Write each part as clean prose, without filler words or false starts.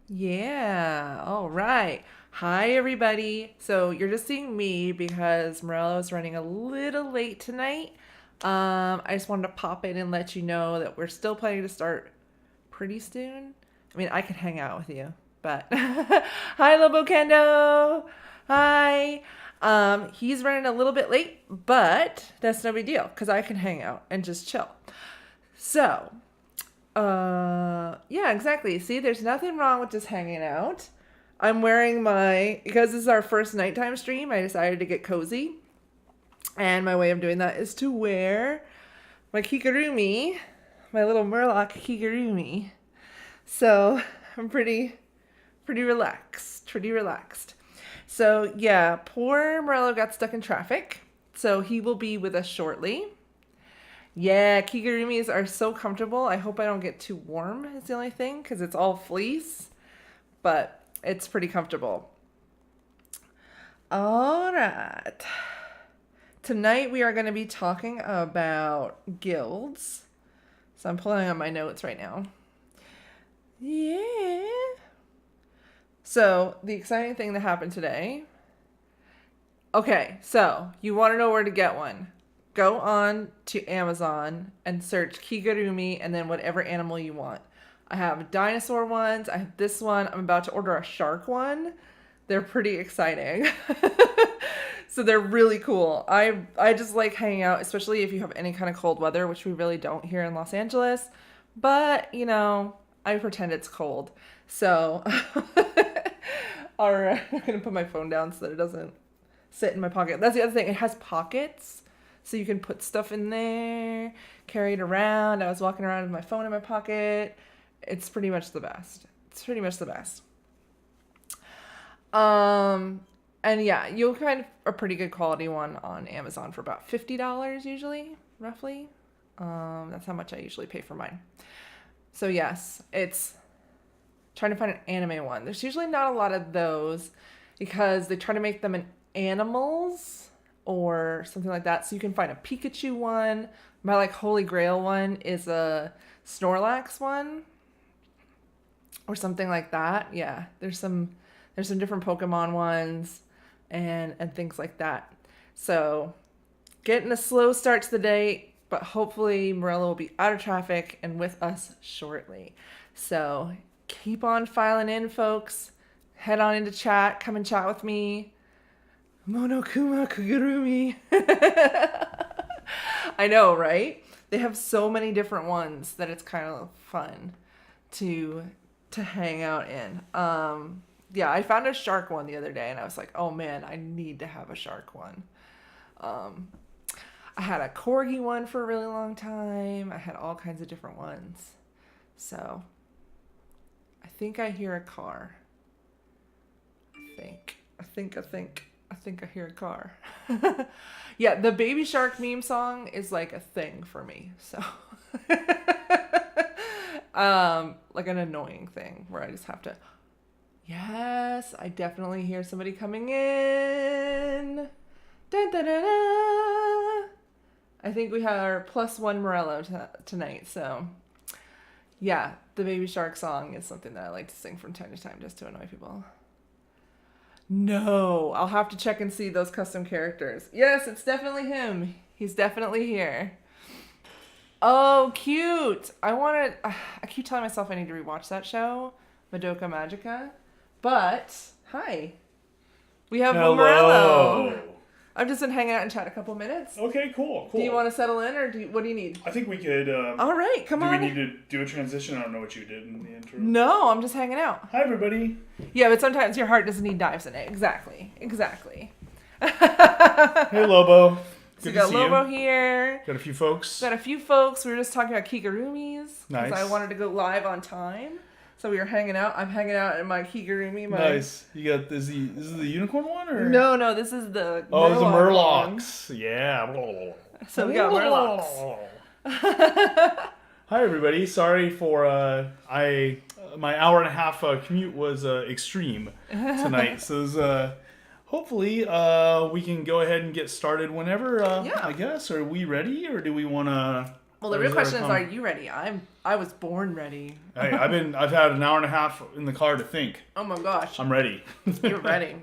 Yeah, all right. Hi, everybody. So you're just seeing me because Morello is running a little late tonight. I just wanted to pop in and let you know that we're still planning to start pretty soon. I mean, I could hang out with you, but hi, Lobo Kendo. Hi. He's running a little bit late, but that's no big deal because I can hang out and just chill. So, yeah, exactly. See, there's nothing wrong with just hanging out. I'm wearing because this is our first nighttime stream, I decided to get cozy. And my way of doing that is to wear my kigurumi, my little Murloc kigurumi. So I'm pretty relaxed, pretty relaxed. So yeah, poor Morello got stuck in traffic. So he will be with us shortly. Yeah, kigurumis are so comfortable. I hope I don't get too warm, is the only thing, because it's all fleece, but it's pretty comfortable. All right. Tonight we are going to be talking about guilds. So I'm pulling out my notes right now. Yeah. So the exciting thing that happened today. Okay, so you want to know where to get one. Go on to Amazon and search kigurumi and then whatever animal you want. I have dinosaur ones. I have this one. I'm about to order a shark one. They're pretty exciting. So they're really cool. I just like hanging out, especially if you have any kind of cold weather, which we really don't here in Los Angeles. But, I pretend it's cold. So, all right, I'm going to put my phone down so that it doesn't sit in my pocket. That's the other thing. It has pockets, so you can put stuff in there, carry it around. I was walking around with my phone in my pocket. It's pretty much the best. It's pretty much the best. And yeah, you'll find a pretty good quality one on Amazon for about $50 usually, roughly. That's how much I usually pay for mine. So yes, it's trying to find an anime one. There's usually not a lot of those because they try to make them in animals or something like that. So you can find a Pikachu one. My holy grail one is a Snorlax one or something like that. Yeah, there's some different Pokemon ones and things like that. So getting a slow start to the day, but hopefully Morello will be out of traffic and with us shortly. So keep on filing in, folks. Head on into chat. Come and chat with me. Monokuma Kugurumi. I know, right? They have so many different ones that it's kind of fun to hang out in. Yeah, I found a shark one the other day and I was like, oh man, I need to have a shark one. I had a corgi one for a really long time. I had all kinds of different ones. So I think I hear a car. I think I hear a car. Yeah, the baby shark meme song is like a thing for me. So like an annoying thing where I just have to. Yes, I definitely hear somebody coming in. Da, da, da, da. I think we have our +1 Morello tonight. So, yeah, the Baby Shark song is something that I like to sing from time to time just to annoy people. No, I'll have to check and see those custom characters. Yes, it's definitely him. He's definitely here. Oh, cute. I keep telling myself I need to rewatch that show, Madoka Magica. But, hi. We have Morello. Hello. I've just been hanging out and chat a couple minutes. Okay, cool. Do you want to settle in, or what do you need? I think we could. All right, come do on. we need to do a transition? I don't know what you did in the intro. No, I'm just hanging out. Hi, everybody. Yeah, but sometimes your heart doesn't need dives in it. Exactly. Hey, Lobo. So Good we to got see Lobo you. here. Got a few folks. Got a few folks. We were just talking about kigurumis. Nice. Because I wanted to go live on time. So we were hanging out. I'm hanging out in my kigurumi. Nice. You got this is the unicorn one or? No, this is the Oh, the Murloc Murlocs. Yeah. one. So we got Murlocs. Hi, everybody. Sorry for my hour and a half commute was extreme tonight. So it was, hopefully we can go ahead and get started whenever. Yeah. I guess. Are we ready, or do we want to? Well, the real question is, are you ready? I was born ready. Hey, I've had an hour and a half in the car to think. Oh my gosh. I'm ready. You're ready.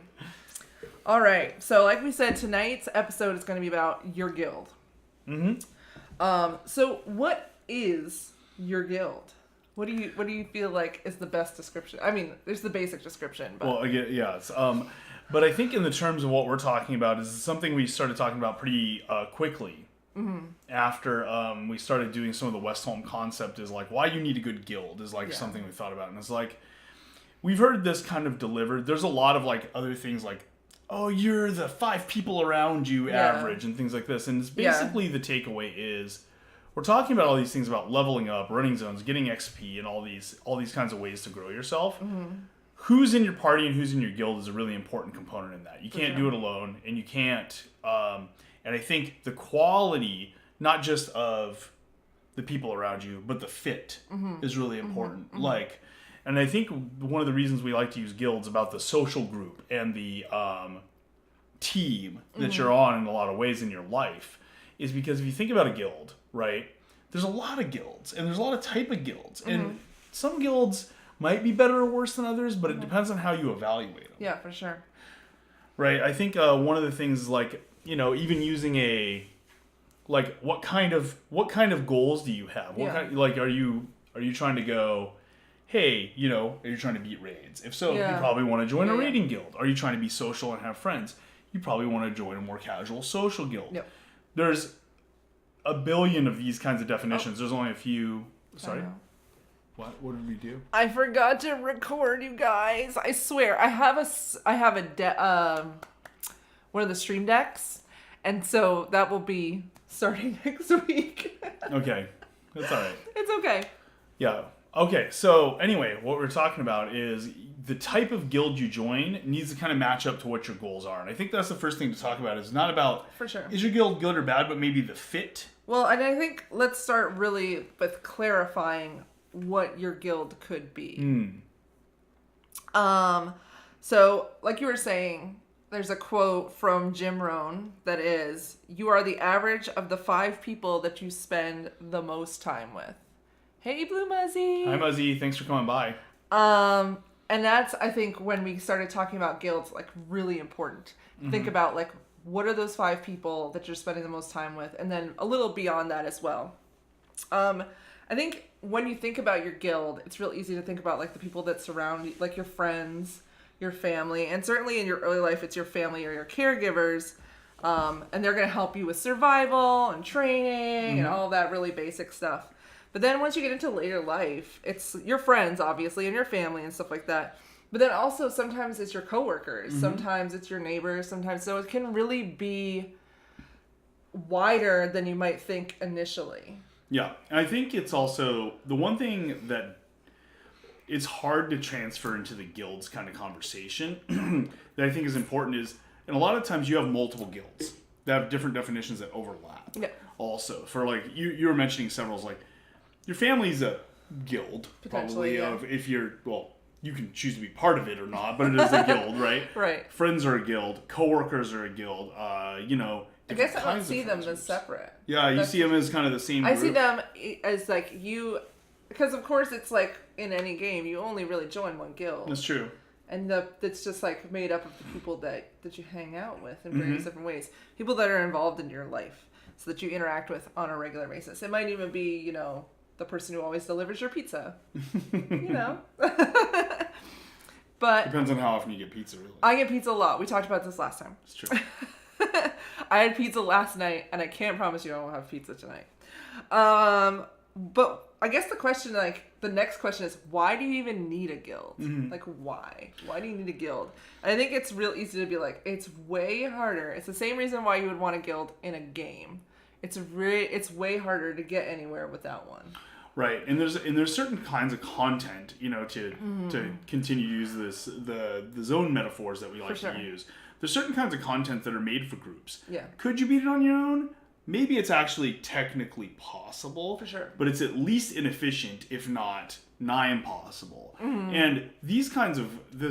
All right. So like we said, tonight's episode is going to be about your guild. So what is your guild? What do you feel like is the best description? I mean, there's the basic description, but Well, again, yeah. But I think in the terms of what we're talking about is something we started talking about pretty quickly. After we started doing some of the Westholm concept is like why you need a good guild is like something we thought about, and it's like we've heard this kind of delivered. There's a lot of like other things like, oh, you're the 5 people around you average and things like this, and it's basically the takeaway is we're talking about all these things about leveling up, running zones, getting XP, and all these kinds of ways to grow yourself. Who's in your party and who's in your guild is a really important component in that. You can't do it alone, and you can't. And I think the quality, not just of the people around you, but the fit is really important. Like, and I think one of the reasons we like to use guilds about the social group and the team that you're on in a lot of ways in your life is because if you think about a guild, right, there's a lot of guilds and there's a lot of type of guilds. And some guilds might be better or worse than others, but it depends on how you evaluate them. Yeah, for sure. Right. I think one of the things is like, you know, even using like what kind of goals do you have? What kind, like are you trying to go, hey, you know, are you trying to beat raids? If so, you probably want to join a raiding guild. Are you trying to be social and have friends? You probably want to join a more casual social guild. Yep. There's a billion of these kinds of definitions. There's only a few. Sorry. What did we do? I forgot to record, you guys. I swear, I have one of the stream decks, and so that will be starting next week. Okay, that's all right. It's okay. Yeah. Okay. So anyway, what we're talking about is the type of guild you join needs to kind of match up to what your goals are, and I think that's the first thing to talk about. Is not about for sure is your guild good or bad, but maybe the fit. Well, and I think let's start really with clarifying what your guild could be. So like you were saying, there's a quote from Jim Rohn that is, you are the average of the 5 people that you spend the most time with. Hey, Blue Muzzy. Hi, Muzzy. Thanks for coming by. And that's, I think, when we started talking about guilds, like really important. Think about like, what are those 5 people that you're spending the most time with? And then a little beyond that as well. I think when you think about your guild, it's real easy to think about like the people that surround you, like your friends, your family, and certainly in your early life, it's your family or your caregivers, and they're going to help you with survival and training and all that really basic stuff. But then once you get into later life, it's your friends, obviously, and your family and stuff like that. But then also sometimes it's your coworkers, sometimes it's your neighbors, so it can really be wider than you might think initially. Yeah, and I think it's also the one thing that it's hard to transfer into the guilds kind of conversation that I think is important is, and a lot of times you have multiple guilds that have different definitions that overlap. Yeah. Also, for like you were mentioning several, like your family's a guild probably of if you're you can choose to be part of it or not, but it is a guild, right? Right. Friends are a guild, coworkers are a guild. You know. I guess I don't see them as separate. Yeah, you see them as kind of the same group. I see them as like because of course it's like in any game, you only really join one guild. That's true. And it's just like made up of the people that you hang out with in various different ways. People that are involved in your life so that you interact with on a regular basis. It might even be, you know, the person who always delivers your pizza. You know? But depends on how often you get pizza, really. I get pizza a lot. We talked about this last time. It's true. I had pizza last night, and I can't promise you I won't have pizza tonight. But I guess the next question is, why do you even need a guild? Like, why? Why do you need a guild? And I think it's real easy to be like, it's way harder. It's the same reason why you would want a guild in a game. It's way harder to get anywhere without one. Right, and there's certain kinds of content, you know, to continue to use the zone metaphors that we like to use. There's certain kinds of content that are made for groups. Yeah. Could you beat it on your own? Maybe it's actually technically possible. For sure. But it's at least inefficient, if not nigh impossible. And the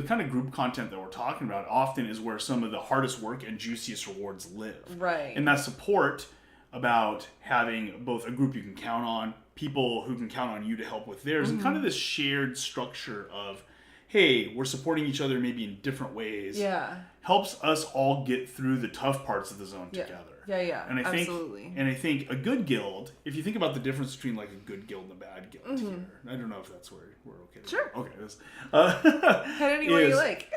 kind of group content that we're talking about often is where some of the hardest work and juiciest rewards live. Right. And that support, about having both a group you can count on, people who can count on you to help with theirs, and kind of this shared structure of, hey, we're supporting each other maybe in different ways. Yeah. Helps us all get through the tough parts of the zone Yeah. together. Yeah. And I think, absolutely. and I think a good guild, if you think about the difference between like a good guild and a bad guild here, I don't know if that's where we're okay. Sure. Okay. This, Head anywhere you like.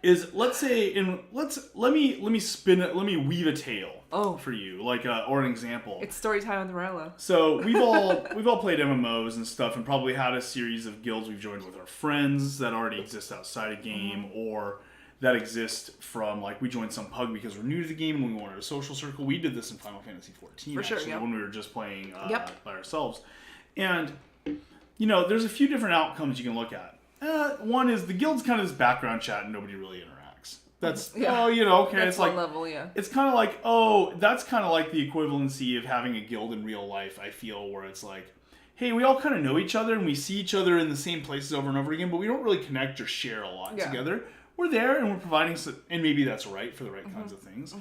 is let's say let me spin it. Let me weave a tale. Oh. For you, like or an example. It's story time on the Morello. So we've all played MMOs and stuff, and probably had a series of guilds we've joined with our friends that already exist outside a game, or that exist from like we joined some pug because we're new to the game and we wanted a social circle. We did this in Final Fantasy XIV For sure, actually, yeah. when we were just playing Yep. by ourselves. And there's a few different outcomes you can look at. One is the guild's kind of this background chat and nobody really interacts. That's okay. That's It's one like level, yeah. it's kind of like that's kind of like the equivalency of having a guild in real life. I feel where it's like, hey, we all kind of know each other and we see each other in the same places over and over again, but we don't really connect or share a lot Yeah. together. We're there and we're providing, and maybe that's right for the right kinds of things.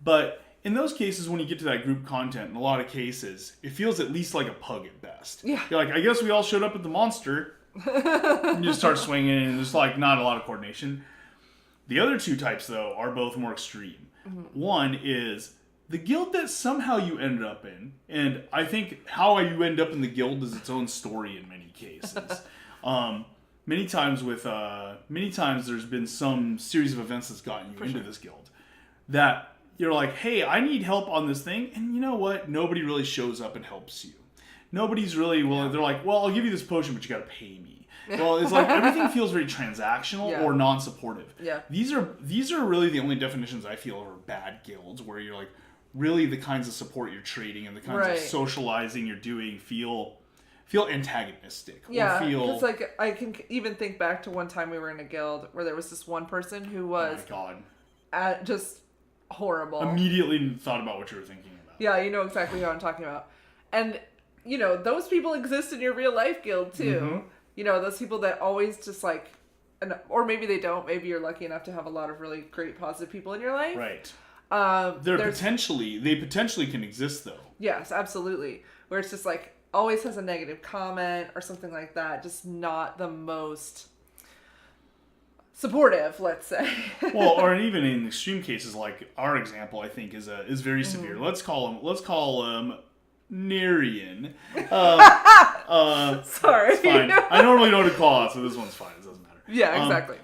But in those cases, when you get to that group content, in a lot of cases, it feels at least like a pug at best. Yeah. You're like, I guess we all showed up at the monster. And you just start swinging, and there's like not a lot of coordination. The other two types, though, are both more extreme. One is the guild that somehow you ended up in, and I think how you end up in the guild is its own story in many cases. Many times there's been some series of events that's gotten you into this guild that you're like, hey, I need help on this thing, and you know what? Nobody really shows up and helps you. Nobody's really willing. They're like, well, I'll give you this potion, but you got to pay me. Well, it's like everything feels very transactional or non-supportive. Yeah. These are really the only definitions I feel are bad guilds, where you're like, really the kinds of support you're trading and the kinds of socializing you're doing feel antagonistic. Yeah, or feel, because like I can even think back to one time we were in a guild where there was this one person who was oh my God. just horrible. Immediately thought about what you were thinking about. Yeah, you know exactly what I'm talking about. And, those people exist in your real life guild too. Those people that always just like, or maybe they don't. Maybe you're lucky enough to have a lot of really great positive people in your life. Right. They potentially can exist though. Yes, absolutely. Where it's just like always has a negative comment or something like that. Just not the most supportive, let's say. Well, or even in extreme cases like our example, I think is very severe. Let's call him Nerian. Sorry. It's fine. I normally don't call out, so this one's fine. It doesn't matter. Yeah, exactly.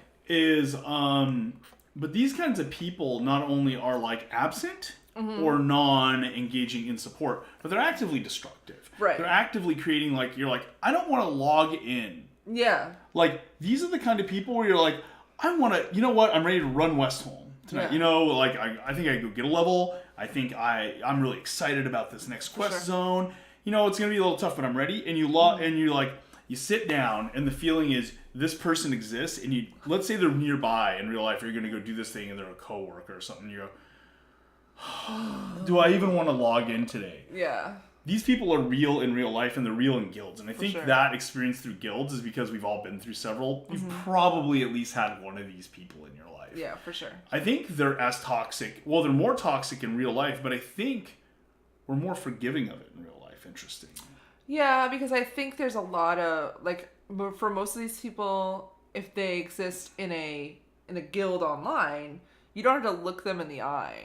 But these kinds of people not only are like absent or non-engaging in support, but they're actively destructive. Right. They're actively creating you're like, I don't want to log in. Yeah. Like, these are the kind of people where you're like, I want to, you know what? I'm ready to run Westholm tonight. Yeah. I think I could go get a level. I think I'm really excited about this next quest zone. It's going to be a little tough, but I'm ready. And you sit down and the feeling is this person exists, and let's say they're nearby in real life, or you're going to go do this thing and they're a coworker or something. You go, do I even want to log in today? Yeah. These people are real in real life, and they're real in guilds. And I think sure. that experience through guilds is because we've all been through several. You've probably at least had one of these people in your life. Yeah, for sure. I think they're as toxic. Well, they're more toxic in real life, but I think we're more forgiving of it in real life. Interesting. Yeah, because I think there's a lot of, for most of these people, if they exist in a guild online, you don't have to look them in the eye.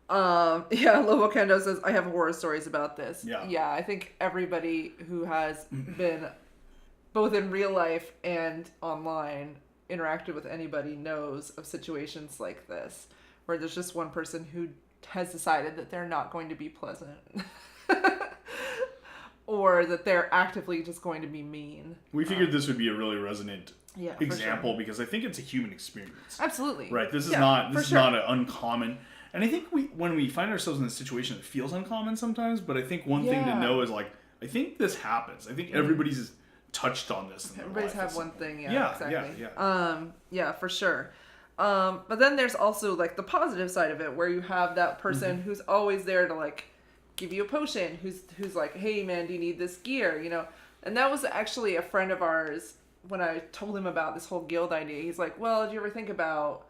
Lobo Kendo says, I have horror stories about this. Yeah, I think everybody who has been both in real life and online interacted with anybody knows of situations like this, where there's just one person who has decided that they're not going to be pleasant. Or that they're actively just going to be mean. We figured this would be a really resonant for example sure. because I think it's a human experience. Absolutely. Right. This is not an uncommon. And I think when we find ourselves in a situation, it feels uncommon sometimes. But I think one thing to know is I think this happens. I think everybody's touched on this. In Everybody's their life had one thing. Yeah, exactly. Yeah. For sure. But then there's also the positive side of it, where you have that person who's always there to give you a potion, who's like, hey man, do you need this gear? And that was actually a friend of ours when I told him about this whole guild idea. He's like, well, did you ever think about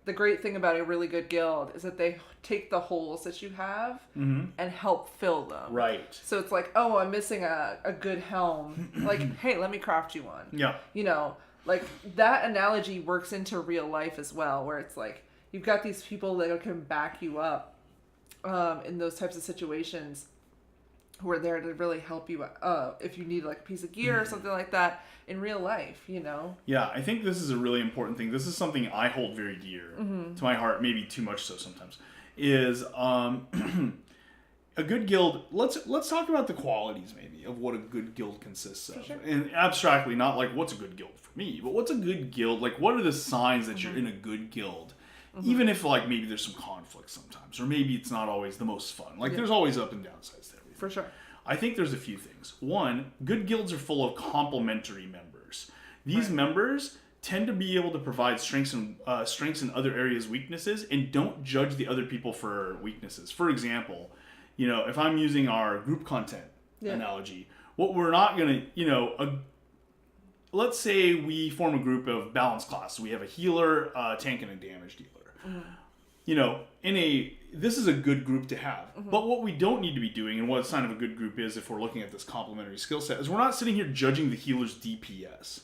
the great thing about a really good guild is that they take the holes that you have and help fill them. Right. So it's like, oh, I'm missing a good helm. Like, hey, let me craft you one. Yeah. You know, like that analogy works into real life as well, where it's like you've got these people that can back you up in those types of situations who are there to really help you if you need like a piece of gear or something like that in real life, you know? Yeah, I think this is a really important thing. This is something I hold very dear to my heart, maybe too much so sometimes, is a good guild. Let's talk about the qualities maybe of what a good guild consists of. Sure. And abstractly, not like what's a good guild for me, but what's a good guild? Like what are the signs that you're in a good guild? Even if like maybe there's some conflict sometimes, or maybe it's not always the most fun. Like there's always up and downsides to everything. For sure. I think there's a few things. One, good guilds are full of complementary members. These members tend to be able to provide strengths in other areas' weaknesses, and don't judge the other people for weaknesses. For example, you know, if I'm using our group content analogy, what we're not gonna, you know, let's say we form a group of balanced class. So we have a healer, tank, and a damage dealer. You know, this is a good group to have. But what we don't need to be doing, and what a sign of a good group is if we're looking at this complementary skill set, is we're not sitting here judging the healer's DPS.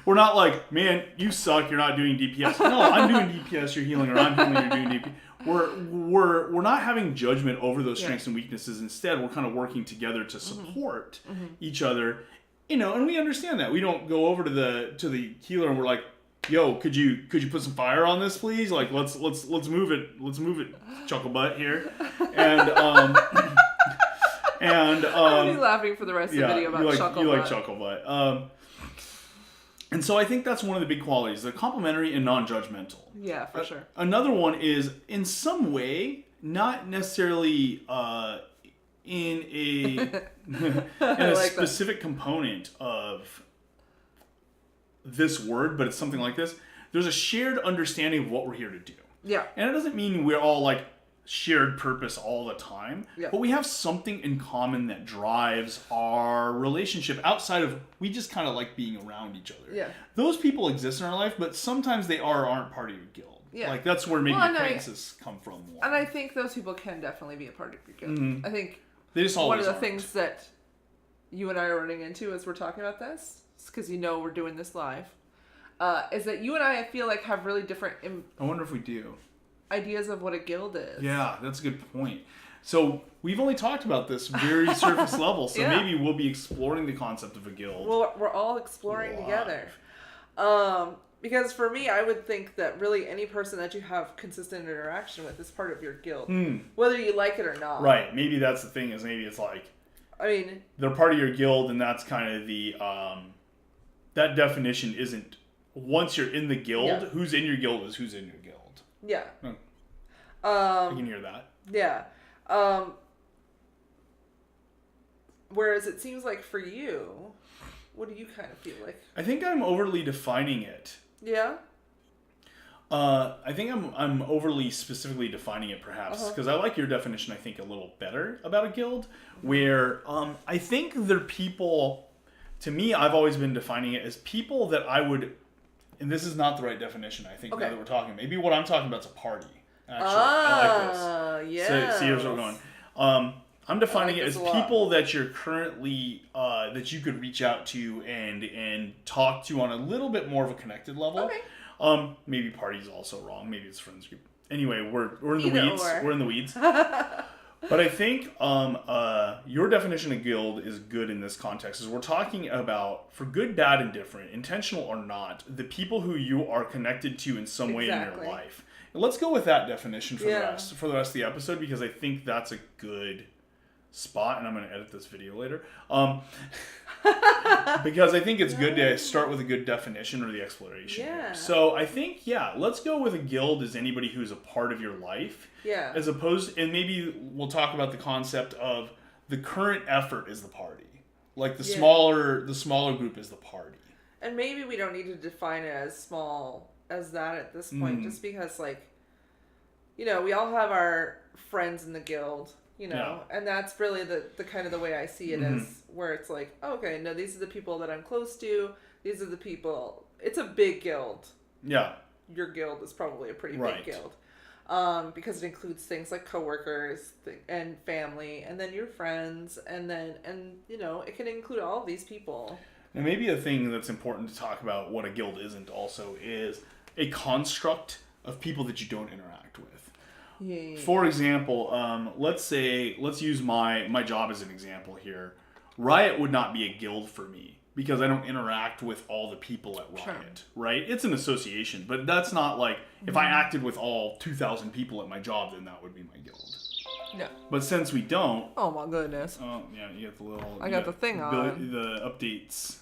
We're not like, man, you suck, you're not doing DPS. No, I'm doing DPS, you're healing, or I'm healing, you're doing DPS. We're not having judgment over those strengths and weaknesses. Instead, we're kind of working together to support each other. You know, and we understand that. We don't go over to the healer and we're like, yo, could you put some fire on this, please? Like, let's move it, chuckle butt here, and I'll be laughing for the rest of the video about chuckle butt. You like chuckle butt, and so I think that's one of the big qualities: they're complementary and non-judgmental. Yeah, for sure. Another one is in some way, not necessarily in a like specific component of this word, but it's something like this. There's a shared understanding of what we're here to do. Yeah. And it doesn't mean we're all like shared purpose all the time, but we have something in common that drives our relationship outside of we just kind of like being around each other. Yeah. Those people exist in our life, but sometimes they aren't part of your guild. Yeah. Like that's where maybe acquaintances come from. And I think those people can definitely be a part of your guild. I think they just always one of the aren't. things that you and I are running into as we're talking about this, because you know we're doing this live, is that you and I feel like have really different I wonder if we do. Ideas of what a guild is. Yeah, that's a good point. So we've only talked about this very surface level, so maybe we'll be exploring the concept of a guild. Well, we're all exploring together. Because for me, I would think that really any person that you have consistent interaction with is part of your guild, whether you like it or not. Right. Maybe that's the thing, is maybe it's like, I mean, they're part of your guild, and that's kind of the that definition isn't once you're in the guild, who's in your guild is who's in your guild. Yeah. I can hear that. Yeah. Whereas it seems like for you, what do you kind of feel like? I think I'm overly defining it. Yeah. I think I'm overly specifically defining it, perhaps, because I like your definition. I think a little better about a guild, where I think they're people. To me, I've always been defining it as people that I would, and this is not the right definition. I think now that we're talking, maybe what I'm talking about is a party. Actually, I like this. Yeah. See, here's where we're going. I'm defining it as people that you're currently that you could reach out to and talk to on a little bit more of a connected level. Okay. Maybe party's also wrong. Maybe it's friends group. Anyway, we're in the weeds. We're in the weeds. But I think your definition of guild is good in this context. Is we're talking about, for good, bad, and different, intentional or not, the people who you are connected to in some way in your life. And let's go with that definition for the rest of the episode, because I think that's a good spot, and I'm going to edit this video later. Because I think it's good to start with a good definition or the exploration. Yeah. So I think, let's go with a guild as anybody who's a part of your life. Yeah. As opposed, and maybe we'll talk about the concept of the current effort is the party. Like the smaller group is the party. And maybe we don't need to define it as small as that at this point, just because, like, you know, we all have our friends in the guild. You know, and that's really the kind of the way I see it is, where it's like, okay, no, these are the people that I'm close to. These are the people. It's a big guild. Yeah. your guild is probably a pretty Right. big guild. Because it includes things like coworkers and family, and then your friends, and it can include all of these people. And maybe a thing that's important to talk about what a guild isn't also is a construct of people that you don't interact with. Yeah. For example, let's use my job as an example here. Riot would not be a guild for me because I don't interact with all the people at Riot, right? It's an association, but that's not like, if I acted with all 2,000 people at my job, then that would be my guild. No. But since we don't... Oh my goodness. Oh, yeah, you got the little... I got the thing on. The updates.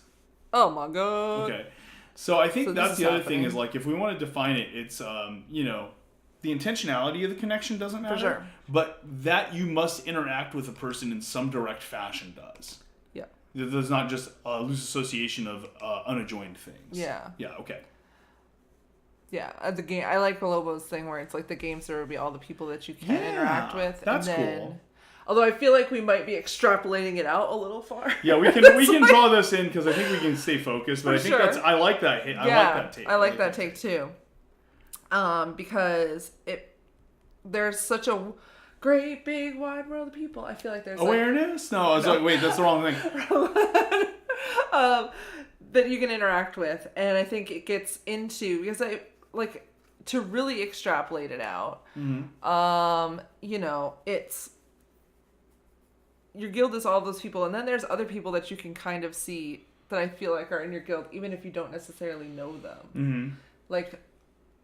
Oh my god. Okay. So I think So that's this the is other thing happening. is, like, if we want to define it, it's, the intentionality of the connection doesn't matter. sure. But that you must interact with a person in some direct fashion does. Yeah. There's not just a loose association of unadjoined things. Yeah. Yeah, okay. Yeah, the game. I like Lobo's thing where it's like the game server would be all the people that you can Yeah, interact with. that's and then, cool. Although I feel like we might be extrapolating it out a little far. Yeah, we can draw this in because I think we can stay focused. But For I think sure. I like that. I like that take. I like that take too. Because there's such a great big wide world of people. I feel like there's Awareness? No, I was like, wait, that's the wrong thing. that you can interact with, and I think it gets into because I like to really extrapolate it out. It's your guild is all those people, and then there's other people that you can kind of see that I feel like are in your guild, even if you don't necessarily know them. Like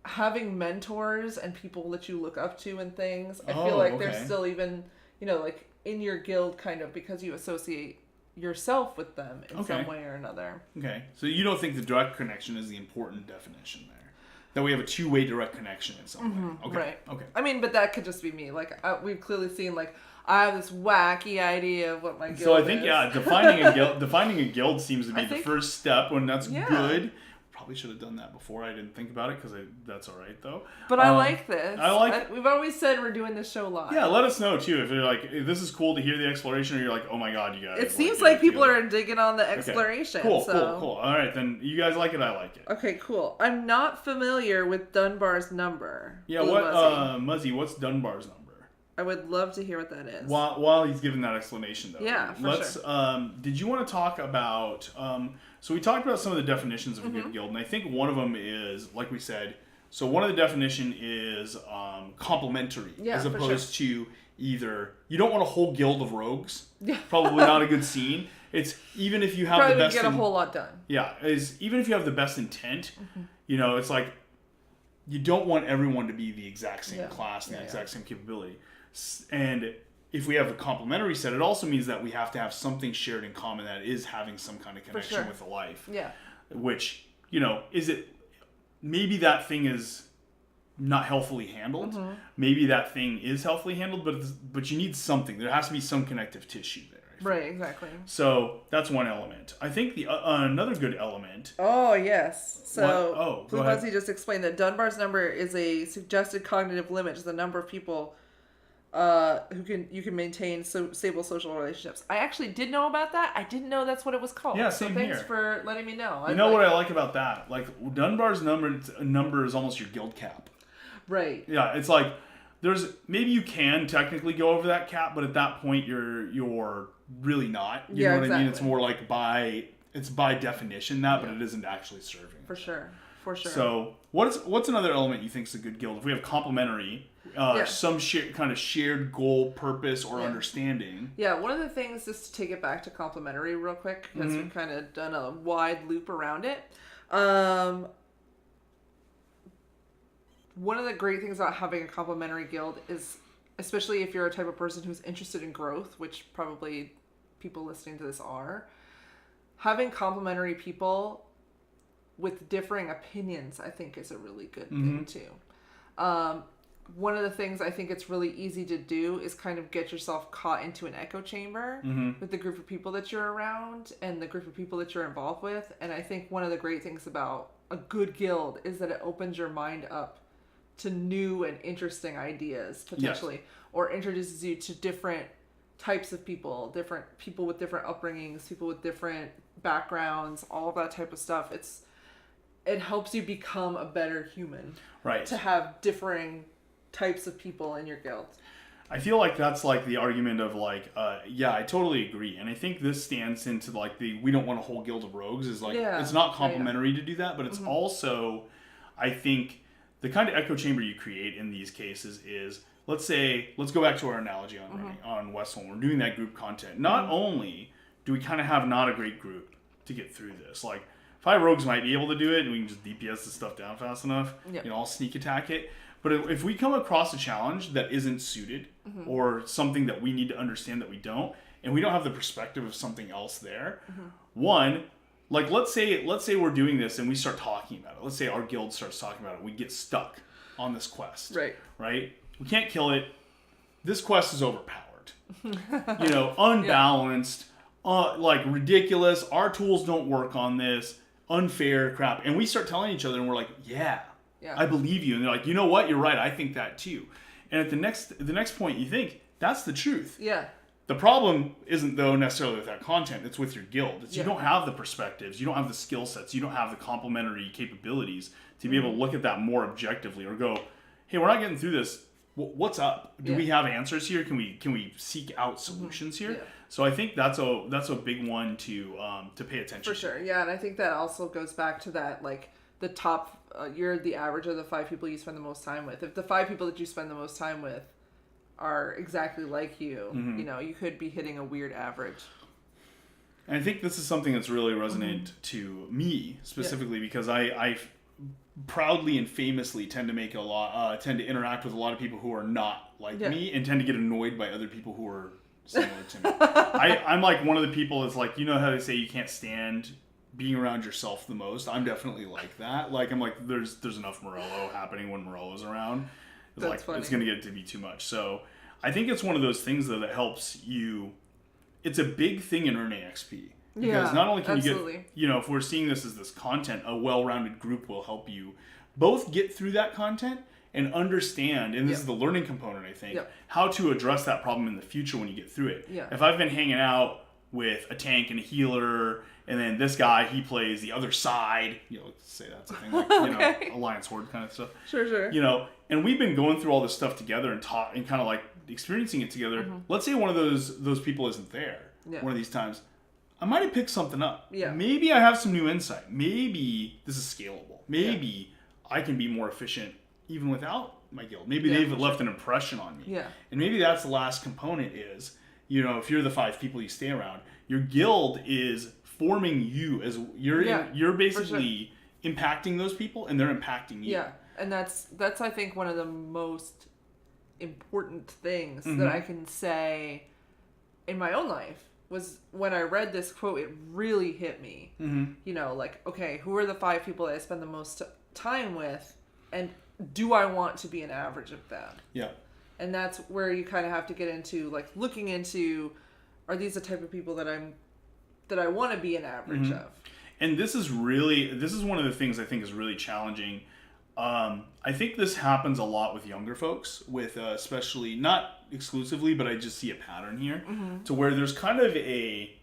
having mentors and people that you look up to and things. I feel like they're still even, like in your guild kind of because you associate yourself with them in some way or another. Okay. So you don't think the direct connection is the important definition there? That we have a two-way direct connection in some way? Okay. Right. Okay. I mean, but that could just be me. Like, we've clearly seen, like, I have this wacky idea of what my guild is. So I think, defining a guild seems to be the first step, and that's good. Probably should have done that before. I didn't think about it because that's all right though. But I like this. I like. We've always said we're doing this show live. Yeah, let us know too if you're like, if this is cool to hear the exploration, or you're like, oh my god, you guys. It seems like people are digging on the exploration. Cool. All right, then you guys like it. I like it. Okay, cool. I'm not familiar with Dunbar's number. Yeah, Muzzy? What's Dunbar's number? I would love to hear what that is. While he's giving that explanation, though. Yeah, for sure. Did you want to talk about... so we talked about some of the definitions of a good guild, and I think one of them is, like we said, so one of the definition is complementary, as opposed to either... You don't want a whole guild of rogues. Yeah. Probably not a good scene. It's even if you have probably the best... get a whole lot done. Yeah, even if you have the best intent, it's like you don't want everyone to be the exact same class and the exact same capability. And if we have a complementary set, it also means that we have to have something shared in common that is having some kind of connection with the life. Yeah. Which, is it... Maybe that thing is not healthily handled. Maybe that thing is healthily handled, but you need something. There has to be some connective tissue there. Right, exactly. So that's one element. I think the another good element... Oh, yes. So, go ahead. Muzzy just explained that Dunbar's number is a suggested cognitive limit to the number of people you can maintain stable social relationships. I actually did know about that. I didn't know that's what it was called. Yeah, same thanks here. for letting me know. What I like about that? Like, Dunbar's number is almost your guild cap. Right. Yeah, it's like maybe you can technically go over that cap, but at that point you're really not. You know what I mean? It's more like by definition but it isn't actually serving. For sure. So what's another element you think is a good guild? If we have complementary, some shared goal, purpose, or understanding. Yeah, one of the things, just to take it back to complementary real quick, because we've kind of done a wide loop around it. One of the great things about having a complementary guild is, especially if you're a type of person who's interested in growth, which probably people listening to this are, having complementary people with differing opinions, I think, is a really good thing too. One of the things I think it's really easy to do is kind of get yourself caught into an echo chamber with the group of people that you're around and the group of people that you're involved with. And I think one of the great things about a good guild is that it opens your mind up to new and interesting ideas, potentially, or introduces you to different types of people with different upbringings, people with different backgrounds, all of that type of stuff. it helps you become a better human. Right. To have differing types of people in your guild. I feel like that's like the argument of like, yeah, I totally agree. And I think this stands into like we don't want a whole guild of rogues is like, it's not complimentary to do that, but it's also, I think, the kind of echo chamber you create in these cases is, let's go back to our analogy on Westholm. We're doing that group content. Not only do we kind of have not a great group to get through this, like 5 rogues might be able to do it, and we can just DPS the stuff down fast enough. Yep. I'll sneak attack it. But if we come across a challenge that isn't suited, or something that we need to understand that we don't, and we don't have the perspective of something else there, one, like let's say we're doing this and we start talking about it. Let's say our guild starts talking about it. We get stuck on this quest. Right? We can't kill it. This quest is overpowered. Unbalanced, like ridiculous. Our tools don't work on this. Unfair crap. And we start telling each other and we're like, yeah. I believe you. And they're like, you know what? You're right. I think that too. And at the next point you think, that's the truth. Yeah. The problem isn't though necessarily with that content. It's with your guild. It's you don't have the perspectives. You don't have the skill sets. You don't have the complementary capabilities to be able to look at that more objectively or go, hey, we're not getting through this. What's up? Do we have answers here? Can we seek out solutions here? Yeah. So I think that's a big one to pay attention to. For sure. Yeah. And I think that also goes back to that, like, the top, you're the average of the 5 people you spend the most time with. If the 5 people that you spend the most time with are exactly like you, you could be hitting a weird average. And I think this is something that's really resonant to me specifically because I proudly and famously tend to interact with a lot of people who are not like me and tend to get annoyed by other people who are similar to me. I'm like one of the people that's like, how they say you can't stand being around yourself the most. I'm definitely like that. Like I'm like there's enough Morello happening when Morello's around. It's like funny. It's gonna get to be too much. So I think it's one of those things though that helps you. It's a big thing in earning XP because not only can you get if we're seeing this as this content, a well-rounded group will help you both get through that content and understand, and this is the learning component I think, how to address that problem in the future when you get through it. If I've been hanging out with a tank and a healer, and then this guy, he plays the other side. Let's say that's a thing, like, Alliance Horde kind of stuff. Sure. And we've been going through all this stuff together and and kind of like experiencing it together. Let's say one of those people isn't there one of these times. I might have picked something up. Maybe I have some new insight. Maybe this is scalable. Maybe I can be more efficient even without my guild. Maybe they've left an impression on me. And maybe that's the last component is, if you're the 5 people you stay around, your guild is forming you as you're basically impacting those people and they're impacting you. And that's I think one of the most important things that I can say in my own life was when I read this quote, it really hit me. Like, okay, who are the 5 people that I spend the most time with, and do I want to be an average of them? And that's where you kind of have to get into, like, looking into, are these the type of people that I want to be an average of? And this is one of the things I think is really challenging. I think this happens a lot with younger folks, with especially, not exclusively, but I just see a pattern here, to where there's kind of a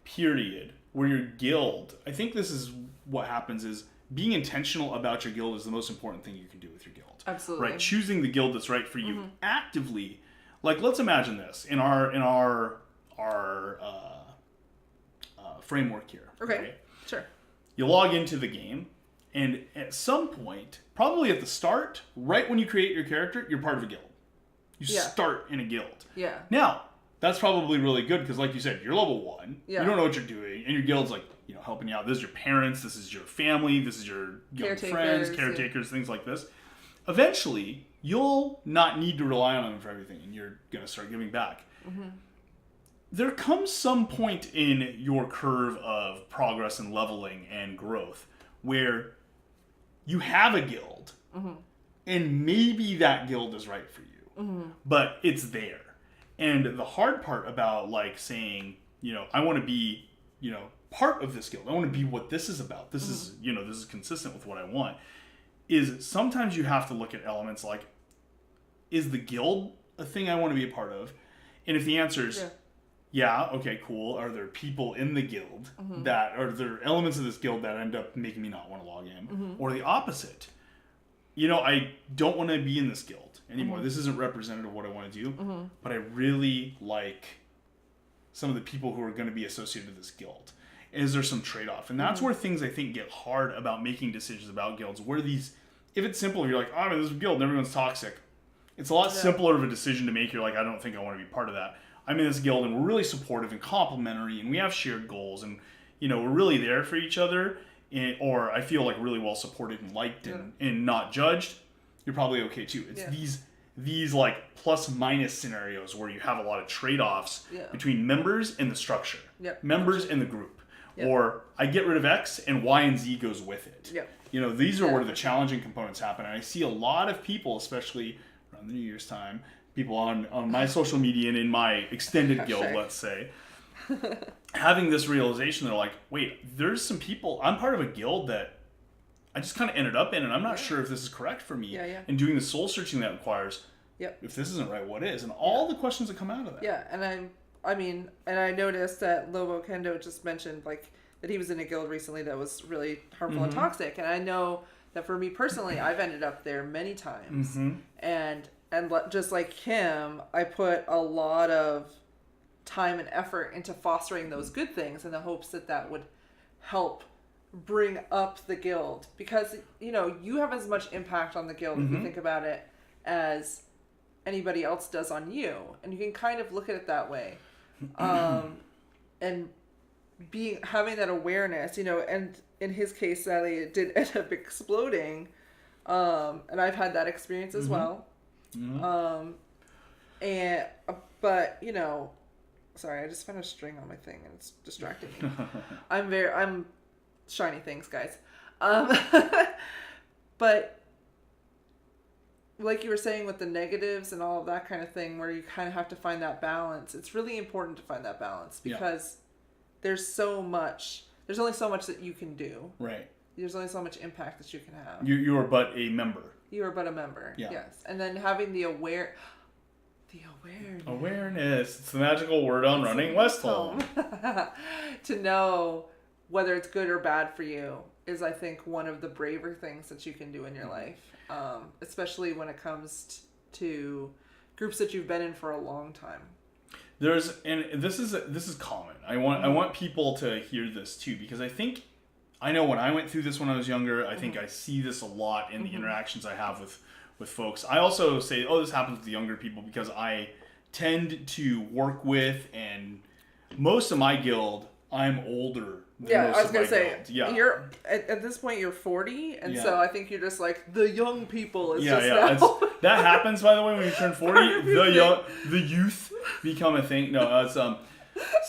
period where your guild, I think this is what happens is being intentional about your guild is the most important thing you can do with your guild. Absolutely. Right? Choosing the guild that's right for you actively. Like, let's imagine this in our framework here. Okay. Right? Sure. You log into the game, and at some point, probably at the start, right when you create your character, you're part of a guild. You start in a guild. Now, that's probably really good because, like you said, you're level 1. You don't know what you're doing, and your guild's like, helping you out. This is your parents. This is your family. This is your friends, caretakers, things like this. Eventually, you'll not need to rely on them for everything, and you're going to start giving back. There comes some point in your curve of progress and leveling and growth where you have a guild, and maybe that guild is right for you, but it's there. And the hard part about, like, saying, I want to be, part of this guild. I want to be what this is about. This is, this is consistent with what I want. Is sometimes you have to look at elements like, is the guild a thing I want to be a part of? And if the answer is yeah, okay, cool. Are there people in the guild that are there elements of this guild that end up making me not want to log in? Or the opposite. I don't want to be in this guild anymore. This isn't representative of what I want to do, but I really like some of the people who are going to be associated with this guild. Is there some trade-off? And that's where things I think get hard about making decisions about guilds. Where if it's simple, you're like, oh, I'm in this guild and everyone's toxic. It's a lot simpler of a decision to make. You're like, I don't think I want to be part of that. I'm in this guild and we're really supportive and complimentary and we have shared goals and, we're really there for each other. Or I feel like really well supported and liked and not judged. You're probably okay too. It's these like plus minus scenarios where you have a lot of trade-offs between members and the structure. Members and the group. Or I get rid of X and Y and Z goes with it. These are where the challenging components happen. And I see a lot of people, especially around the New Year's time, people on my social media and in my extended guild, let's say, having this realization. They're like, wait, there's some people, I'm part of a guild that I just kind of ended up in, and I'm not sure if this is correct for me. And doing the soul searching that requires, if this isn't right, what is? And all the questions that come out of that. And I noticed that Lobo Kendo just mentioned like that he was in a guild recently that was really harmful and toxic, and I know that for me personally, I've ended up there many times, and just like him, I put a lot of time and effort into fostering those good things in the hopes that would help bring up the guild, because you have as much impact on the guild if you think about it as anybody else does on you, and you can kind of look at it that way, and having that awareness, and in his case, sadly, it did end up exploding, and I've had that experience as well. But sorry, I just found a string on my thing and it's distracting me. I'm shiny things, guys. But like you were saying with the negatives and all of that kind of thing, where you kind of have to find that balance. It's really important to find that balance because there's only so much that you can do. Right. There's only so much impact that you can have. You are but a member. You are but a member. Yeah. Yes. And then having the awareness. Awareness. It's the magical word on running Westholme. To know whether it's good or bad for you is, I think, one of the braver things that you can do in your life. Especially when it comes to groups that you've been in for a long time. And this is common. I want people to hear this too, because I know when I went through this when I was younger, I think I see this a lot in the interactions I have with folks. I also say, this happens with the younger people because I tend to work with, and most of my guild, I'm older than most of my guild. You're at this point you're 40, and so I think you're just like the young people is now. That happens, by the way, when you turn 40. The youth become a thing. No, it's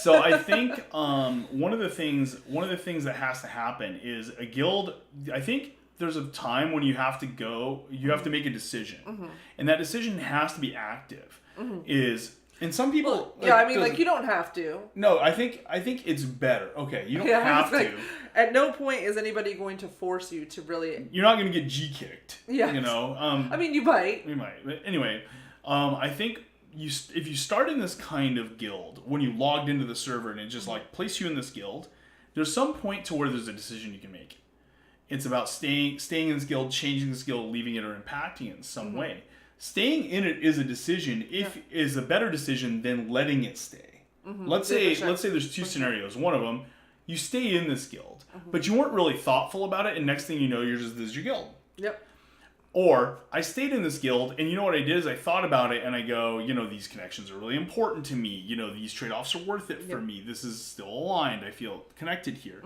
So I think one of the things that has to happen is a guild. I think there's a time when you have to make a decision, and that decision has to be active. And some people, you don't have to. No, I think it's better. Okay, you don't have to. At no point is anybody going to force you to really. You're not going to get G-kicked. Yeah. You might. You might. But anyway, I think if you start in this kind of guild, when you logged into the server and it just place you in this guild, there's some point to where there's a decision you can make. It's about staying in this guild, changing this guild, leaving it, or impacting it in some way. Staying in it is a decision. Is a better decision than letting it stay. Let's say there's two scenarios. One of them, you stay in this guild, but you weren't really thoughtful about it, and next thing you know, this is your guild. Yep. Or I stayed in this guild, and you know what I did is I thought about it, and I go, these connections are really important to me. These trade-offs are worth it for me. This is still aligned. I feel connected here.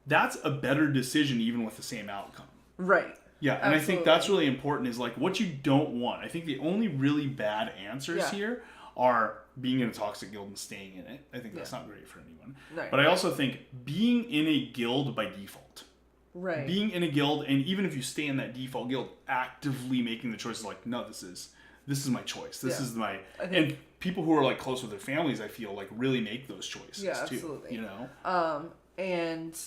That's a better decision, even with the same outcome. Right. Yeah, and absolutely. I think that's really important, is what you don't want. I think the only really bad answers here are being in a toxic guild and staying in it. I think that's not great for anyone. Right. But I also think being in a guild by default. Right. Being in a guild, and even if you stay in that default guild, actively making the choices no, this is my choice. This is my... And people who are close with their families, I feel really make those choices too. Absolutely. And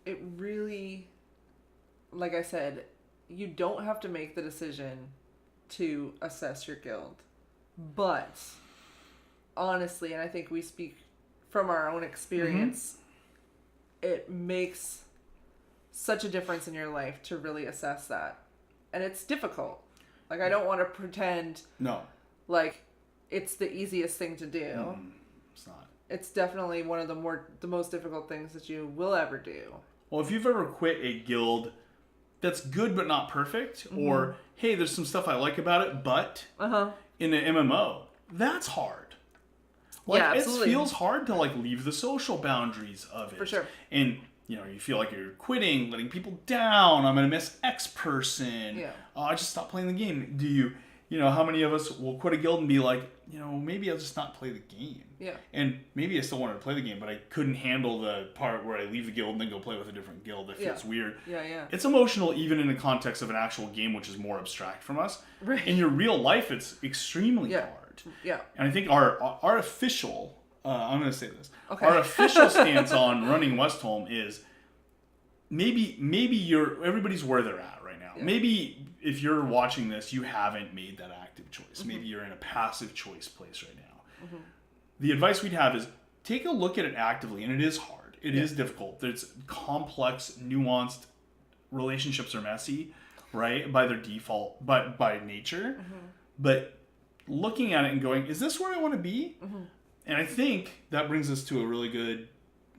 it really... Like I said, you don't have to make the decision to assess your guild, but honestly, and I think we speak from our own experience, it makes such a difference in your life to really assess that. And it's difficult. Like, I don't want to pretend No. like it's the easiest thing to do. It's not. It's definitely one of the most difficult things that you will ever do. Well, if you've ever quit a guild that's good but not perfect, or hey, there's some stuff I like about it, but in an MMO, that's hard. Like, Yeah, it absolutely. feels hard to like leave the social boundaries of it. For sure. And you know, you feel like you're quitting, letting people down. I'm gonna miss X person. Yeah. Oh, I just stopped playing the game. Do you? You know, how many of us will quit a guild and be like, you know, maybe I'll just not play the game. Yeah. And maybe I still wanted to play the game, but I couldn't handle the part where I leave the guild and then go play with a different guild. That feels weird. Yeah. It's emotional even in the context of an actual game, which is more abstract from us. Right. In your real life, it's extremely hard. Yeah. And I think our official, I'm going to say this, Okay. our official stance on running Westholm is maybe everybody's where they're at right now. Yeah. Maybe if you're watching this, you haven't made that active choice. Maybe you're in a passive choice place right now. The advice we'd have is take a look at it actively, and it is hard. It is difficult. There's complex, nuanced, relationships are messy, right? By their default, but by nature. But looking at it and going, is this where I want to be? And I think that brings us to a really good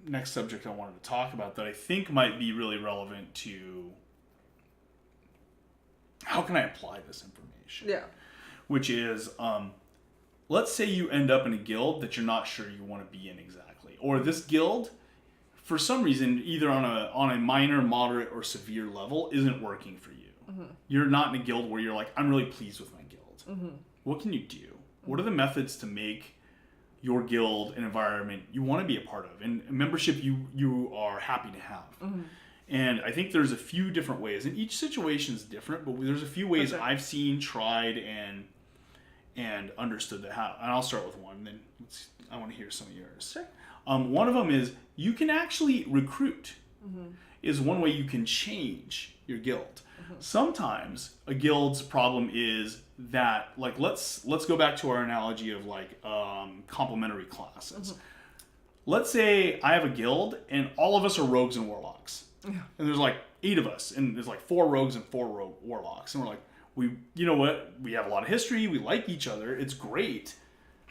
next subject I wanted to talk about that I think might be really relevant to how can I apply this information? Yeah. Which is, let's say you end up in a guild that you're not sure you want to be in exactly. Or this guild, for some reason, either on a minor, moderate, or severe level, isn't working for you. You're not in a guild where you're like, I'm really pleased with my guild. What can you do? What are the methods to make your guild an environment you want to be a part of, and a membership you are happy to have? And I think there's a few different ways, and each situation is different, but there's a few ways I've seen, tried, and understood that how. And I'll start with one, and then I want to hear some of yours. Sure. One of them is you can actually recruit. Is one way you can change your guild. Sometimes a guild's problem is that, like, let's go back to our analogy of like complementary classes. Let's say I have a guild and all of us are rogues and warlocks. And there's like 8 of us, and there's like 4 rogues and 4 warlocks, and we're like, you know what? We have a lot of history. We like each other. It's great,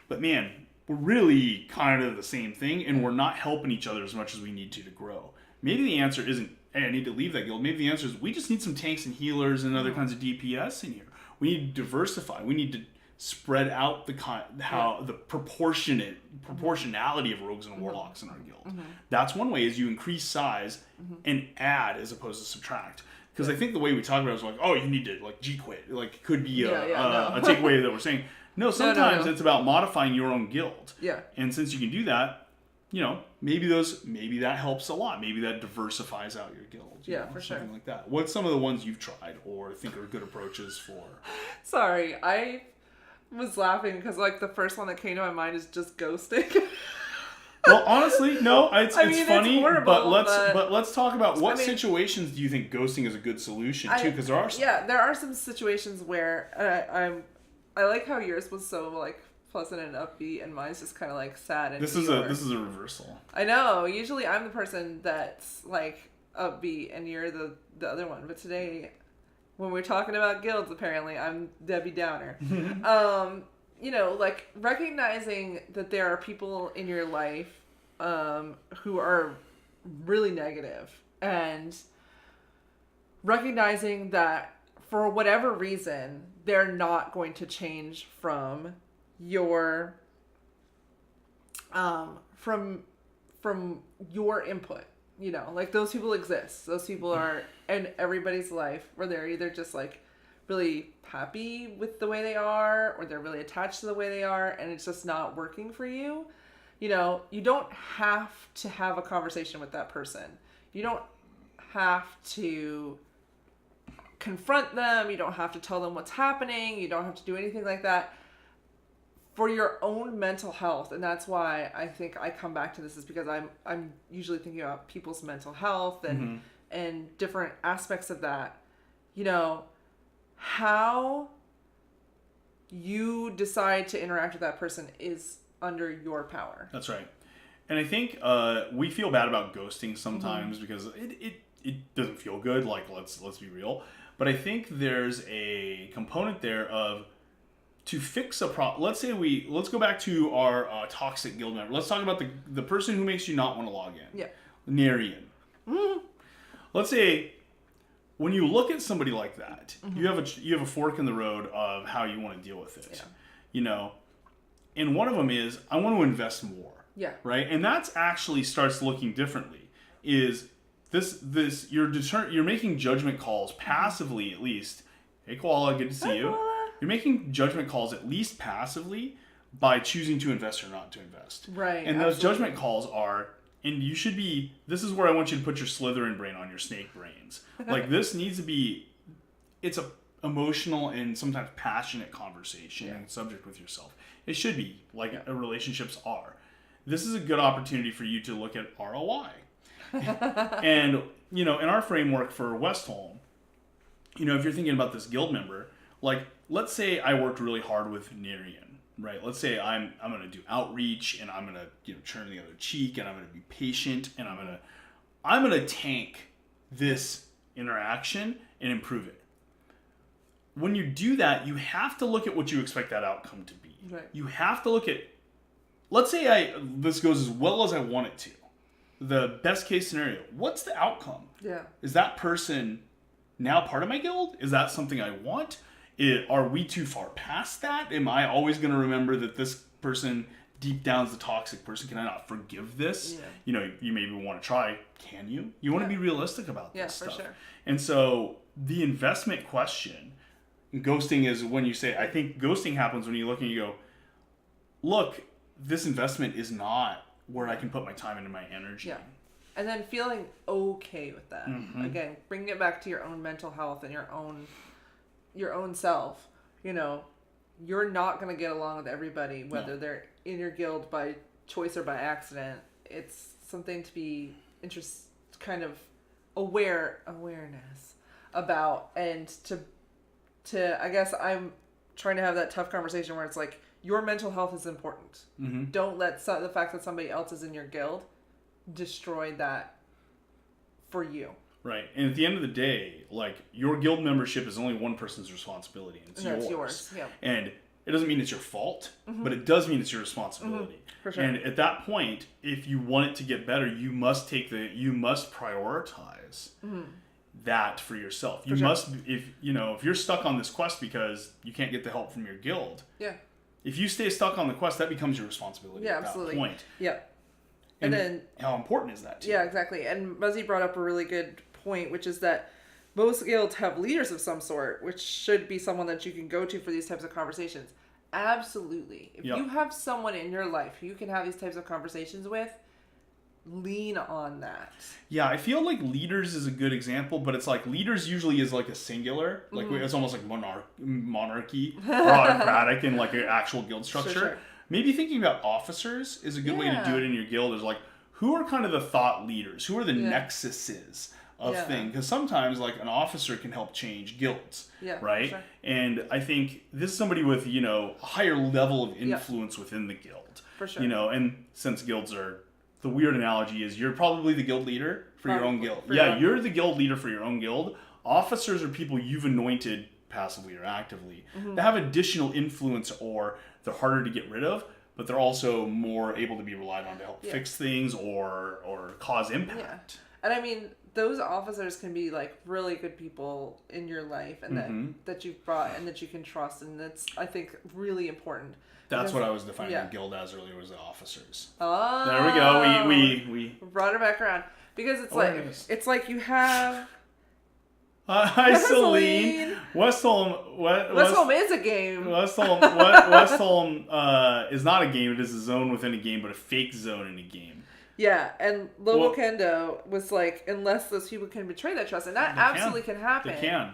but man, we're really kind of the same thing, and we're not helping each other as much as we need to grow. Maybe the answer isn't, hey, I need to leave that guild. Maybe the answer is we just need some tanks and healers and other kinds of DPS in here. We need to diversify. We need to spread out the proportionality of rogues and warlocks in our guild. That's one way, is you increase size and add as opposed to subtract. Because I think the way we talk about it is like, oh, you need to like G-quit. Like, could be a takeaway that we're saying. No, sometimes it's about modifying your own guild. Yeah. And since you can do that, you know, maybe that helps a lot. Maybe that diversifies out your guild. You know, For sure. something like that. What's some of the ones you've tried or think are good approaches for? Sorry, I was laughing because like the first one that came to my mind is just ghosting. Well, honestly, no, it's funny, it's horrible, but let's talk about what situations do you think ghosting is a good solution to? Because there are some. Yeah, there are some situations where I like how yours was so like pleasant and upbeat, and mine's just kind of like sad and. This is a reversal. I know. Usually, I'm the person that's like upbeat, and you're the other one. But today, when we're talking about guilds, apparently I'm Debbie Downer. You know, like recognizing that there are people in your life who are really negative, and recognizing that for whatever reason they're not going to change from your from your input. You know, like those people exist. Those people are in everybody's life where they're either just like really happy with the way they are, or they're really attached to the way they are, and it's just not working for you. You know, you don't have to have a conversation with that person. You don't have to confront them. You don't have to tell them what's happening. You don't have to do anything like that. For your own mental health, and that's why I think I come back to this, is because I'm usually thinking about people's mental health and and different aspects of that. You know, how you decide to interact with that person is under your power. That's right. And I think we feel bad about ghosting sometimes because it doesn't feel good. Like let's be real. But I think there's a component there of to fix a problem. Let's go back to our toxic guild member. Let's talk about the person who makes you not want to log in. Yeah. Nerian. Let's say when you look at somebody like that, you have a fork in the road of how you want to deal with it. Yeah. You know, and one of them is I want to invest more. Yeah. Right? And that's actually starts looking differently. Is this you're making judgment calls passively at least. Hey Koala, good to see you. Koala. You're making judgment calls at least passively by choosing to invest or not to invest. Right. And those judgment calls are, and you should be, this is where I want you to put your Slytherin brain on your snake brains. Like this needs to be, it's a emotional and sometimes passionate conversation and subject with yourself. It should be like relationships are. This is a good opportunity for you to look at ROI. And, you know, in our framework for Westholm, you know, if you're thinking about this guild member, like, let's say I worked really hard with Nerian, right? Let's say I'm going to do outreach and I'm going to, you know, turn the other cheek and I'm going to be patient and I'm going to tank this interaction and improve it. When you do that, you have to look at what you expect that outcome to be. Right. You have to look at, let's say this goes as well as I want it to. The best case scenario, what's the outcome? Yeah. Is that person now part of my guild? Is that something I want? Are we too far past that? Am I always going to remember that this person deep down is the toxic person? Can I not forgive this? Yeah. You know, you maybe want to try. Can you? You want to be realistic about this stuff. Yeah, for sure. And so the investment question, ghosting is when you say, I think ghosting happens when you look and you go, look, this investment is not where I can put my time and my energy. Yeah. And then feeling okay with that. Again, bringing it back to your own mental health and your own self. You know, you're not going to get along with everybody, whether they're in your guild by choice or by accident. It's something to be kind of awareness about, and to I guess I'm trying to have that tough conversation where it's like, your mental health is important. Don't let the fact that somebody else is in your guild destroy that for you. Right. And at the end of the day, like, your guild membership is only one person's responsibility, and it's yours. Yeah. And it doesn't mean it's your fault, but it does mean it's your responsibility. For sure. And at that point, if you want it to get better, you must prioritize that for yourself. You must, if you're stuck on this quest because you can't get the help from your guild. Yeah. If you stay stuck on the quest, that becomes your responsibility at absolutely. that point. Yeah. And then how important is that to you? Yeah, exactly. And Muzzy brought up a really good point, which is that most guilds have leaders of some sort, which should be someone that you can go to for these types of conversations. Absolutely. If you have someone in your life who you can have these types of conversations with, lean on that. Yeah, I feel like leaders is a good example, but it's like leaders usually is like a singular, like it's almost like monarchy or autocratic in like an actual guild structure. Sure. Maybe thinking about officers is a good way to do it in your guild. Is like, who are kind of the thought leaders? Who are the nexuses of things? Because sometimes like an officer can help change guilds, right? Sure. And I think this is somebody with, you know, a higher level of influence within the guild. For sure. You know, and since guilds are, the weird analogy is you're probably the guild leader for your own guild. You're the guild leader for your own guild. Officers are people you've anointed passively or actively that have additional influence, or they're harder to get rid of, but they're also more able to be relied on to help fix things or cause impact. And I mean, those officers can be like really good people in your life, and that you've brought and that you can trust, and that's, I think, really important. That's what I was defining the guild as earlier, was the officers. Oh, there we go. We brought it back around, because it's like you have. Hi, Celine. Westholm is a game. Westholm is not a game. It is a zone within a game, but a fake zone in a game. Yeah, and Lobo Kendo was like, unless those people can betray that trust, and that absolutely can happen. They can.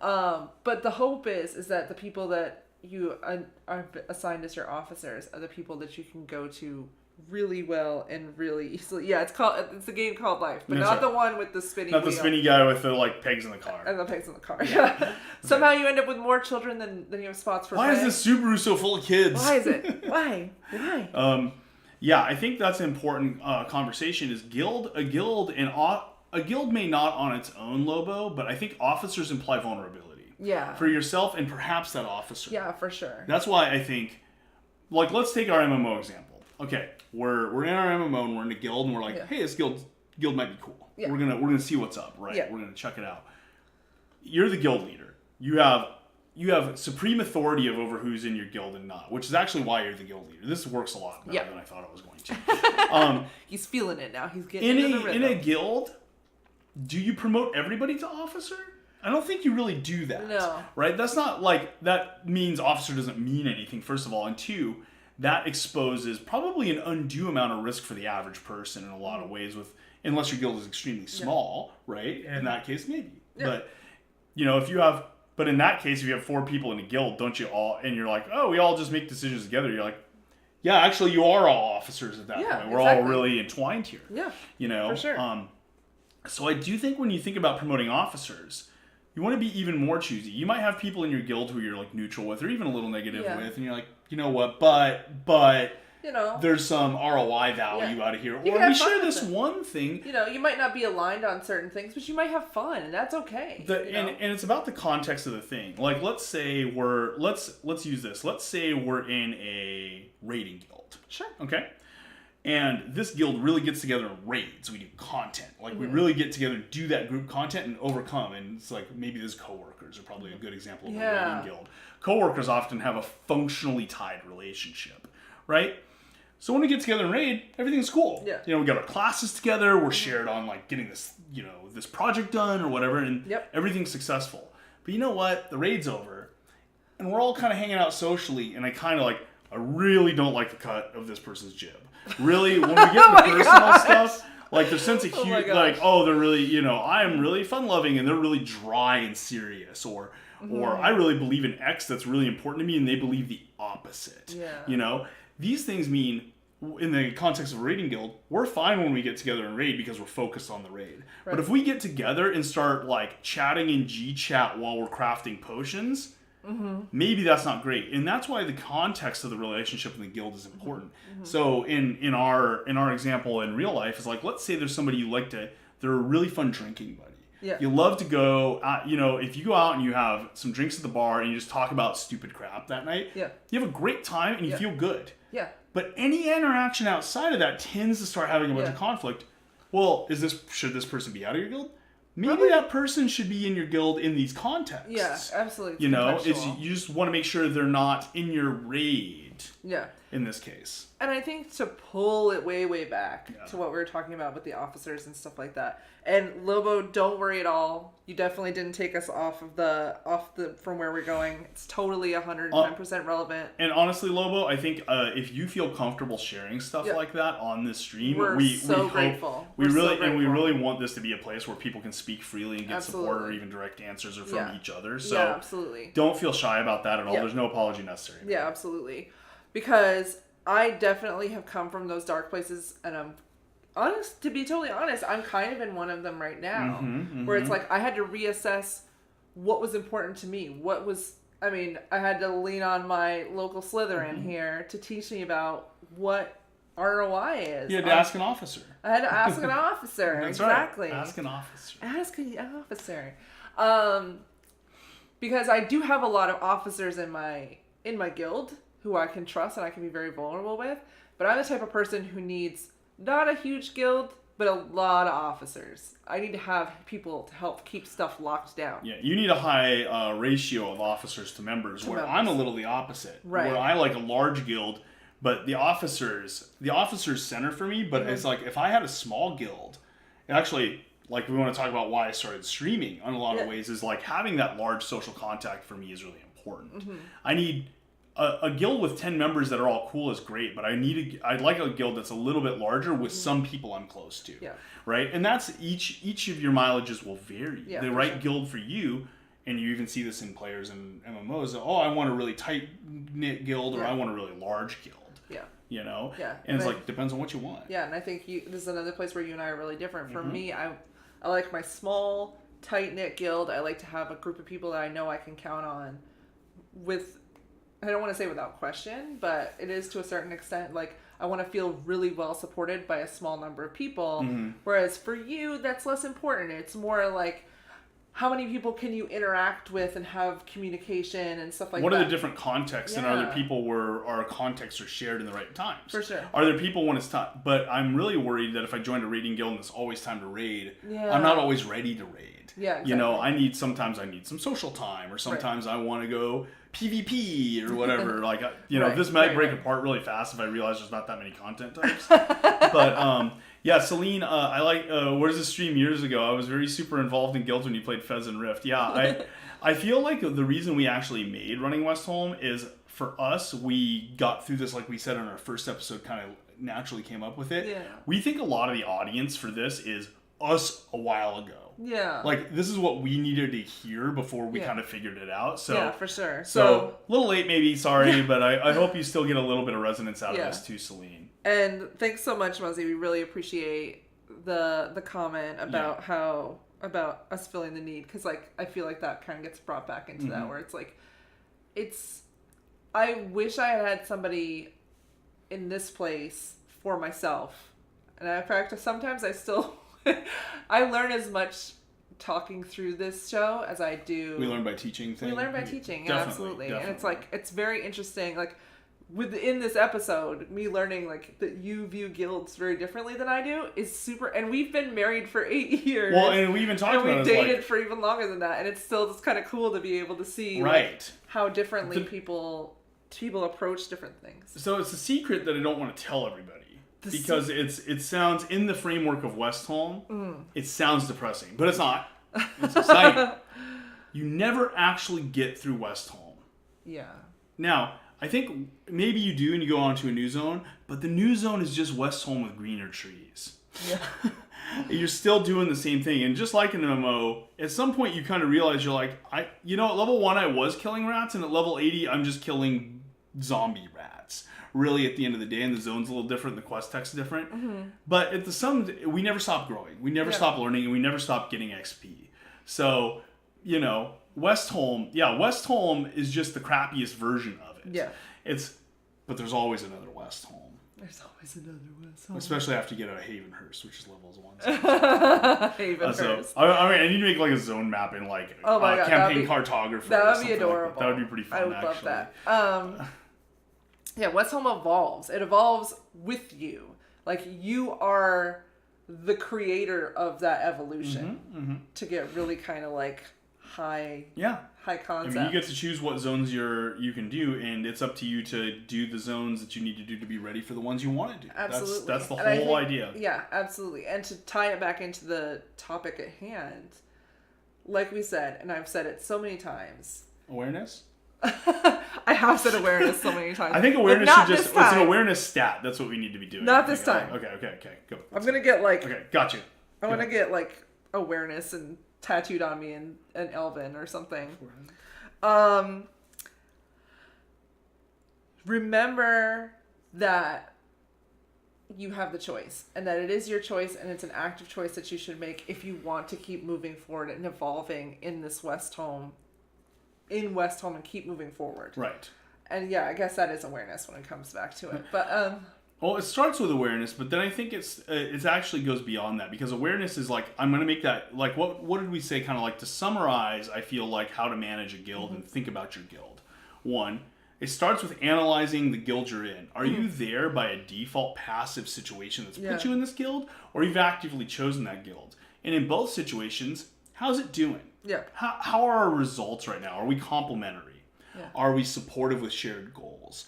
But the hope is that the people that you are assigned as your officers are the people that you can go to really well and really easily. Yeah, it's a game called Life, but That's not right. the one with the spinny Not the wheel spinny guy with the like pegs in the car. and the pigs in the car. Yeah. Somehow you end up with more children than you have spots for. Why play. is this Subaru so full of kids? Why is it? Why? Yeah, I think that's an important conversation. Is a guild may not on its own, Lobo, but I think officers imply vulnerability. Yeah. For yourself and perhaps that officer. Yeah, for sure. That's why I think, like, let's take our MMO example. Okay, we're in our MMO and we're in a guild and we're like, hey, this guild might be cool. Yeah. We're gonna see what's up, right? Yeah. We're gonna check it out. You're the guild leader. You have supreme authority over who's in your guild and not, which is actually why you're the guild leader. This works a lot better than I thought it was going to. He's feeling it now. He's getting in into the rhythm. a guild, do you promote everybody to officer? I don't think you really do that. No. Right? That's not like, that means officer doesn't mean anything, first of all. And two, that exposes probably an undue amount of risk for the average person in a lot of ways, unless your guild is extremely small, right? In that case, maybe. Yeah. But, but in that case, if you have 4 people in a guild, don't you all, and you're like, oh, we all just make decisions together. You're like, yeah, actually, you are all officers at that point. We're all really entwined here. Yeah, For sure. So I do think when you think about promoting officers, you want to be even more choosy. You might have people in your guild who you're like neutral with, or even a little negative with, and you're like, you know what, but there's some ROI value out of here. Or we share this one thing. You might not be aligned on certain things, but you might have fun, and that's okay. And it's about the context of the thing. Like, let's say let's use this. Let's say we're in a raiding guild. Sure. Okay. And this guild really gets together and raids. We do content. Like, we really get together and do that group content and overcome. And it's like, maybe those coworkers are probably a good example of a raiding guild. Coworkers often have a functionally tied relationship, right? So when we get together and raid, everything's cool. Yeah. We got our classes together. We're shared on, like, getting this, this project done or whatever. And everything's successful. But you know what? The raid's over. And we're all kind of hanging out socially. And I really don't like the cut of this person's jib. Really, when we get into personal stuff, like their sense of humor, they're really, I'm really fun-loving and they're really dry and serious, or I really believe in X that's really important to me and they believe the opposite. Yeah. These things mean, in the context of a raiding guild, we're fine when we get together and raid because we're focused on the raid. Right. But if we get together and start like chatting in G-Chat while we're crafting potions, maybe that's not great, and that's why the context of the relationship in the guild is important. So in our example in real life is like, let's say there's somebody they're a really fun drinking buddy. Yeah. You love to go, if you go out and you have some drinks at the bar and you just talk about stupid crap that night, you have a great time and you feel good. Yeah. But any interaction outside of that tends to start having a bunch of conflict. Well, should this person be out of your guild? Maybe that person should be in your guild in these contexts. Yeah, absolutely. You just want to make sure they're not in your raid. Yeah. In this case. And I think to pull it way, way back to what we were talking about with the officers and stuff like that. And Lobo, don't worry at all. You definitely didn't take us off from where we're going. It's totally 110% relevant. And honestly, Lobo, I think if you feel comfortable sharing stuff like that on this stream, we're grateful. We really want this to be a place where people can speak freely and get support or even direct answers or from each other. So absolutely. Don't feel shy about that at all. There's no apology necessary. Yeah, absolutely. Because I definitely have come from those dark places, and I'm honest, to be totally honest, I'm kind of in one of them right now, where it's like I had to reassess what was important to me. I had to lean on my local Slytherin here to teach me about what ROI is. You had to ask an officer. I had to ask an officer. That's exactly. Right. Ask an officer. Ask an officer. Because I do have a lot of officers in my guild who I can trust and I can be very vulnerable with. But I'm the type of person who needs not a huge guild, but a lot of officers. I need to have people to help keep stuff locked down. Yeah, you need a high ratio of officers to members, I'm a little the opposite. Right. Where I like a large guild, but the officers center for me, but it's like if I had a small guild, and actually, like we want to talk about why I started streaming in a lot of ways, is like having that large social contact for me is really important. I need a guild with 10 members that are all cool is great, but I'd like a guild that's a little bit larger with some people I'm close to. Yeah. Right? And that's each of your mileages will vary. Yeah, the right guild for you, and you even see this in players in MMOs, I want a really tight knit guild or I want a really large guild. Yeah. you know? Yeah. And it's like, depends on what you want. Yeah, and I think this is another place where you and I are really different. For Mm-hmm. me, I like my small, tight-knit guild. I like to have a group of people that I know I can count on with, I don't want to say without question, but it is to a certain extent, like, I want to feel really well supported by a small number of people. Mm-hmm. Whereas for you, that's less important. It's more like, how many people can you interact with and have communication and stuff like what that? What are the different contexts, and are there Yeah. people where our contexts are shared in the right times? For sure. Are there people when it's time? But I'm really worried that if I joined a raiding guild and it's always time to raid, Yeah. I'm not always ready to raid. Yeah, You know, exactly. sometimes I need some social time, or sometimes I want to go PvP or whatever. Like, you know, Right, this might right, break right. apart really fast if I realize there's not that many content types. But yeah, Celine, I like. Where's the stream years ago? I was very super involved in guilds when you played Fez and Rift. Yeah, I feel like the reason we actually made Running Westholme is for us. We got through this, like we said in our first episode, kind of naturally came up with it. Yeah. We think a lot of the audience for this is us a while ago. Yeah. Like, this is what we needed to hear before we Yeah. kind of figured it out. So, Yeah, for sure. So a little late maybe, sorry, but I hope you still get a little bit of resonance out Yeah. of this too, Celine. And thanks so much, Muzzy. We really appreciate the comment about about us feeling the need, because like I feel like that kind of gets brought back into that, where it's like, I wish I had somebody in this place for myself, and in fact sometimes I still I learn as much talking through this show as I do. We learn by teaching things. We learn by teaching, Definitely, absolutely. definitely. And it's like, it's very interesting. Like, within this episode, me learning like that you view guilds very differently than I do is super. And we've been married for 8 years. Well, and we even talked and about we it as, dated like, for even longer than that, and it's still just kind of cool to be able to see Right. like, how differently The- people approach different things. So it's a secret that I don't want to tell everybody. The Because it sounds, in the framework of Westholme, it sounds depressing. But it's not. It's exciting. You never actually get through Westholme. Yeah. Now, I think maybe you do and you go on to a new zone, but the new zone is just Westholme with greener trees. Yeah. You're still doing the same thing. And just like in an MMO, at some point you kind of realize you're like, at level 1 I was killing rats, and at level 80 I'm just killing zombie rats. Really, at the end of the day, and the zone's a little different, the quest text is different. But at the sum, we never stop growing. We never stop learning, and we never stop getting XP. So, Westholme is just the crappiest version of it. Yeah. But there's always another Westholme. There's always another one. Especially after you get out of Havenhurst, which is levels 1. Havenhurst. I need to make like a zone map in like Oh my God, campaign that'd be- cartographer. That or would be something like adorable. that would be pretty fun. I would actually. love that. Yeah, Westholme evolves. It evolves with you. Like, you are the creator of that evolution to get really kind of like high Yeah. concept. I mean, you get to choose what zones you can do, and it's up to you to do the zones that you need to do to be ready for the ones you want to do. Absolutely. That's the And I whole think- idea. Yeah, absolutely. And to tie it back into the topic at hand, like we said, and I've said it so many times. Awareness? I have said awareness so many times. I think but awareness not should this it's an time. awareness stat. That's what we need to be doing. Not this time. Okay, go. I'm gonna get like Okay, got you. I want to get like awareness and tattooed on me and an Elven or something. Remember that you have the choice, and that it is your choice, and it's an active choice that you should make if you want to keep moving forward and evolving in this Westholme and keep moving forward. Right. And yeah, I guess that is awareness when it comes back to it. But Well, it starts with awareness, but then I think it actually goes beyond that, because awareness is like, I'm going to make that, like, what did we say, kind of like to summarize, I feel like, how to manage a guild and think about your guild. 1, it starts with analyzing the guild you're in. Are you there by a default passive situation that's put you in this guild, or you've actively chosen that guild? And in both situations, how's it doing? yeah, How are our results right now? Are we complementary? Yeah. Are we supportive with shared goals?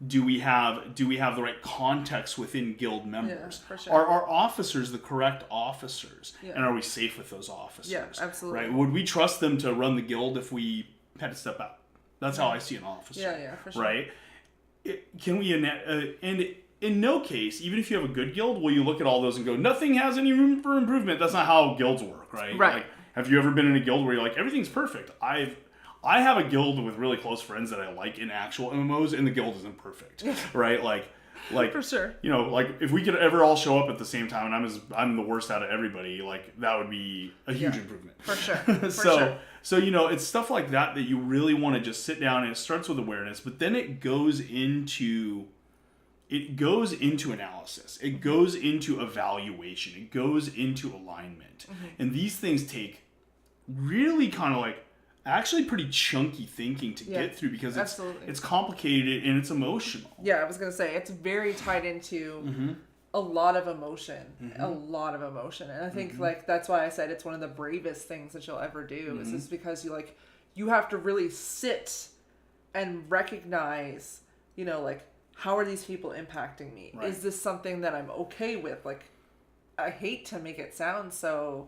Do we have the right context within guild members? for sure. Are our officers the correct officers? Yeah. And are we safe with those officers? Yeah, absolutely. Right? Would we trust them to run the guild if we had to step out? That's how I see an officer. Yeah, for sure. Right? Can we and in no case, even if you have a good guild, will you look at all those and go, nothing has any room for improvement? That's not how guilds work, right? Right. Like, have you ever been in a guild where you're like, everything's perfect? I have a guild with really close friends that I like in actual MMOs, and the guild isn't perfect, right? Like For sure. you know, like if we could ever all show up at the same time and I'm the worst out of everybody, like that would be a huge improvement. For sure. For so sure. so you know, it's stuff like that that you really want to just sit down, and it starts with awareness, but then it goes into analysis. It goes into evaluation. It goes into alignment. And these things take really kind of like actually pretty chunky thinking to get through, because it's complicated and it's emotional. Yeah, I was gonna say it's very tied into a lot of emotion, and I think like that's why I said it's one of the bravest things that you'll ever do. Is just because you have to really sit and recognize, you know, like, how are these people impacting me? Right. Is this something that I'm okay with? Like, I hate to make it sound so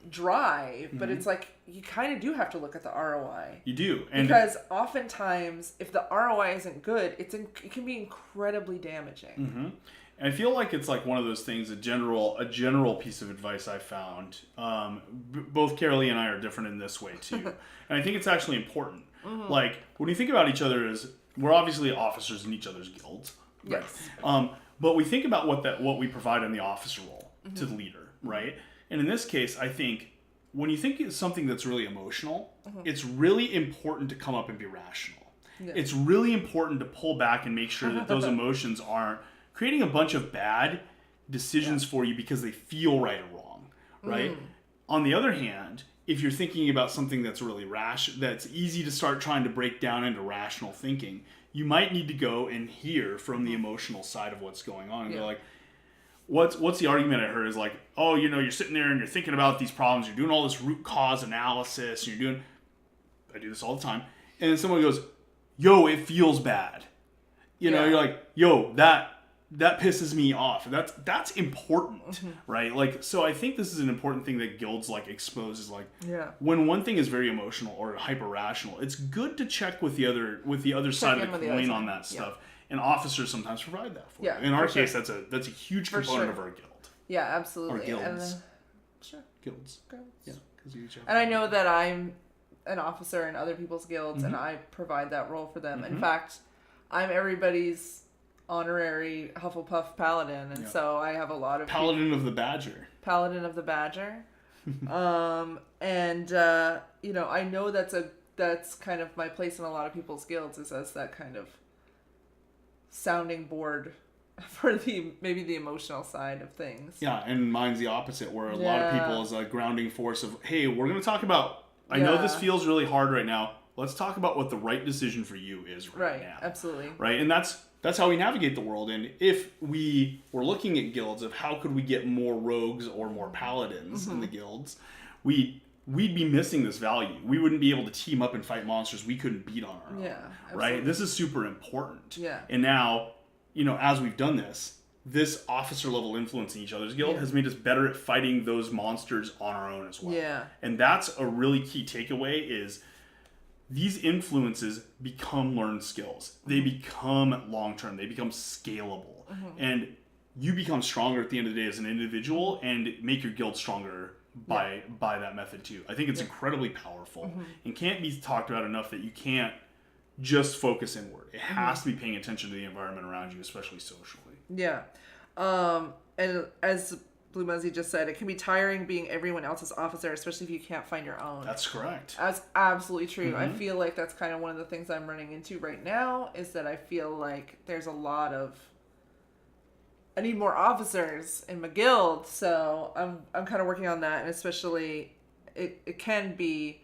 dry, but it's like you kind of do have to look at the ROI. You do, because oftentimes if the ROI isn't good, it can be incredibly damaging. And I feel like it's like one of those things, a general piece of advice I found. Both Carolee and I are different in this way too, and I think it's actually important. Like when you think about each other as, we're obviously officers in each other's guilds, right? Yes. But we think about what we provide in the officer role to the leader, right? And in this case, I think when you think it's something that's really emotional, it's really important to come up and be rational. Yeah. It's really important to pull back and make sure that those emotions aren't creating a bunch of bad decisions for you because they feel right or wrong, right? On the other hand, if you're thinking about something that's really that's easy to start trying to break down into rational thinking, you might need to go and hear from the emotional side of what's going on and go like, What's the argument I heard is like, oh, you know, you're sitting there and you're thinking about these problems, you're doing all this root cause analysis, and I do this all the time, and then someone goes, yo, it feels bad. You know, you're like, yo, that pisses me off. That's important, right? Like, so I think this is an important thing that guilds like expose is like, when one thing is very emotional or hyper rational, it's good to check with the other side of the coin on that stuff. And officers sometimes provide that for you. In our case, that's a huge component of our guild. Yeah, absolutely. Our guilds. Sure. Guilds. Yeah. And I know that I'm an officer in other people's guilds, and I provide that role for them. In fact, I'm everybody's honorary Hufflepuff paladin, and so I have a lot of Paladin of the Badger. Paladin of the Badger. You know, I know that's kind of my place in a lot of people's guilds, is as that kind of sounding board for maybe the emotional side of things. Yeah, and mine's the opposite, where a lot of people is a grounding force of, hey, we're going to talk about, I know this feels really hard right now. Let's talk about what the right decision for you is right now. Absolutely. Right, and that's how we navigate the world. And if we were looking at guilds of how could we get more rogues or more paladins in the guilds, we'd be missing this value. We wouldn't be able to team up and fight monsters we couldn't beat on our own. Yeah, right? This is super important. Yeah. And now, you know, as we've done this officer level influence in each other's guild has made us better at fighting those monsters on our own as well. Yeah. And that's a really key takeaway is these influences become learned skills. They become long-term. They become scalable. And you become stronger at the end of the day as an individual and make your guild stronger by that method too. I think it's incredibly powerful and can't be talked about enough that you can't just focus inward. It has to be paying attention to the environment around you, especially socially. Yeah. And as Blue Muzzy just said, it can be tiring being everyone else's officer, especially if you can't find your own. That's correct. That's absolutely true. I feel like that's kind of one of the things I'm running into right now, is that I feel like there's a lot of, I need more officers in my guild, so I'm kind of working on that, and especially it can be,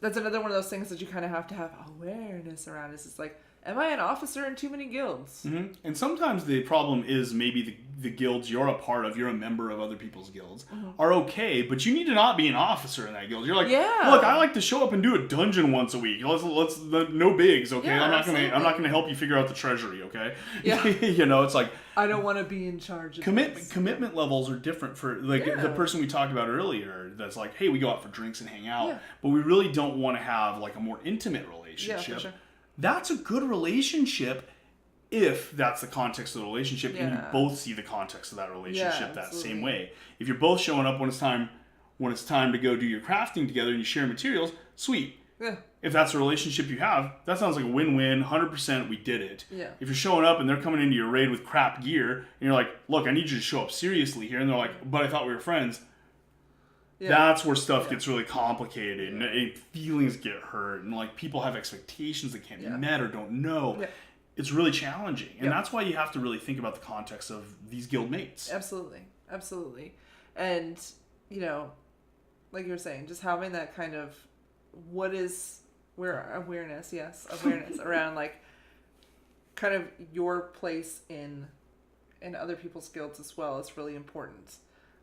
that's another one of those things that you kind of have to have awareness around. Is it's like, am I an officer in too many guilds? And sometimes the problem is maybe the guilds you're a part of, you're a member of other people's guilds, are okay, but you need to not be an officer in that guild. You're like, look, I like to show up and do a dungeon once a week. Let's no bigs, okay? I'm not gonna help you figure out the treasury, okay? You know, it's like, I don't want to be in charge of commitment levels are different for the person we talked about earlier. That's like, hey, we go out for drinks and hang out, but we really don't want to have like a more intimate relationship. Yeah, for sure. That's a good relationship if that's the context of the relationship and you both see the context of that relationship that same way. If you're both showing up when it's time, when it's time to go do your crafting together and you share materials, sweet. Yeah. If that's a relationship you have, that sounds like a win-win. 100% we did it. Yeah. If you're showing up and they're coming into your raid with crap gear and you're like, look, I need you to show up seriously here, and they're like, but I thought we were friends. Yeah. That's where stuff gets really complicated and feelings get hurt and like people have expectations that can't be met or don't know. Yeah. It's really challenging. And that's why you have to really think about the context of these guild mates. Absolutely. Absolutely. And, you know, like you were saying, just having that kind of awareness around like kind of your place in other people's guilds as well is really important.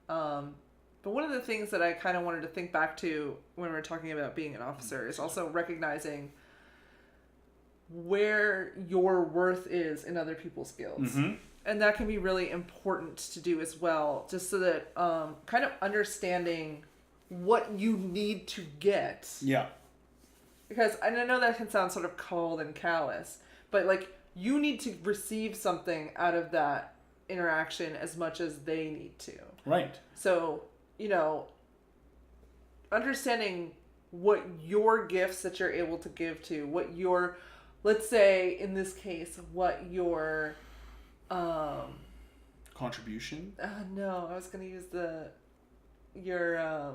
But one of the things that I kind of wanted to think back to when we were talking about being an officer is also recognizing where your worth is in other people's guilds. Mm-hmm. And that can be really important to do as well, just so that kind of understanding what you need to get. Yeah. Because, and I know that can sound sort of cold and callous, but like you need to receive something out of that interaction as much as they need to. Right. So, you know, understanding what your gifts that you're able to give to, what your, let's say in this case, what your contribution? No, I was going to use your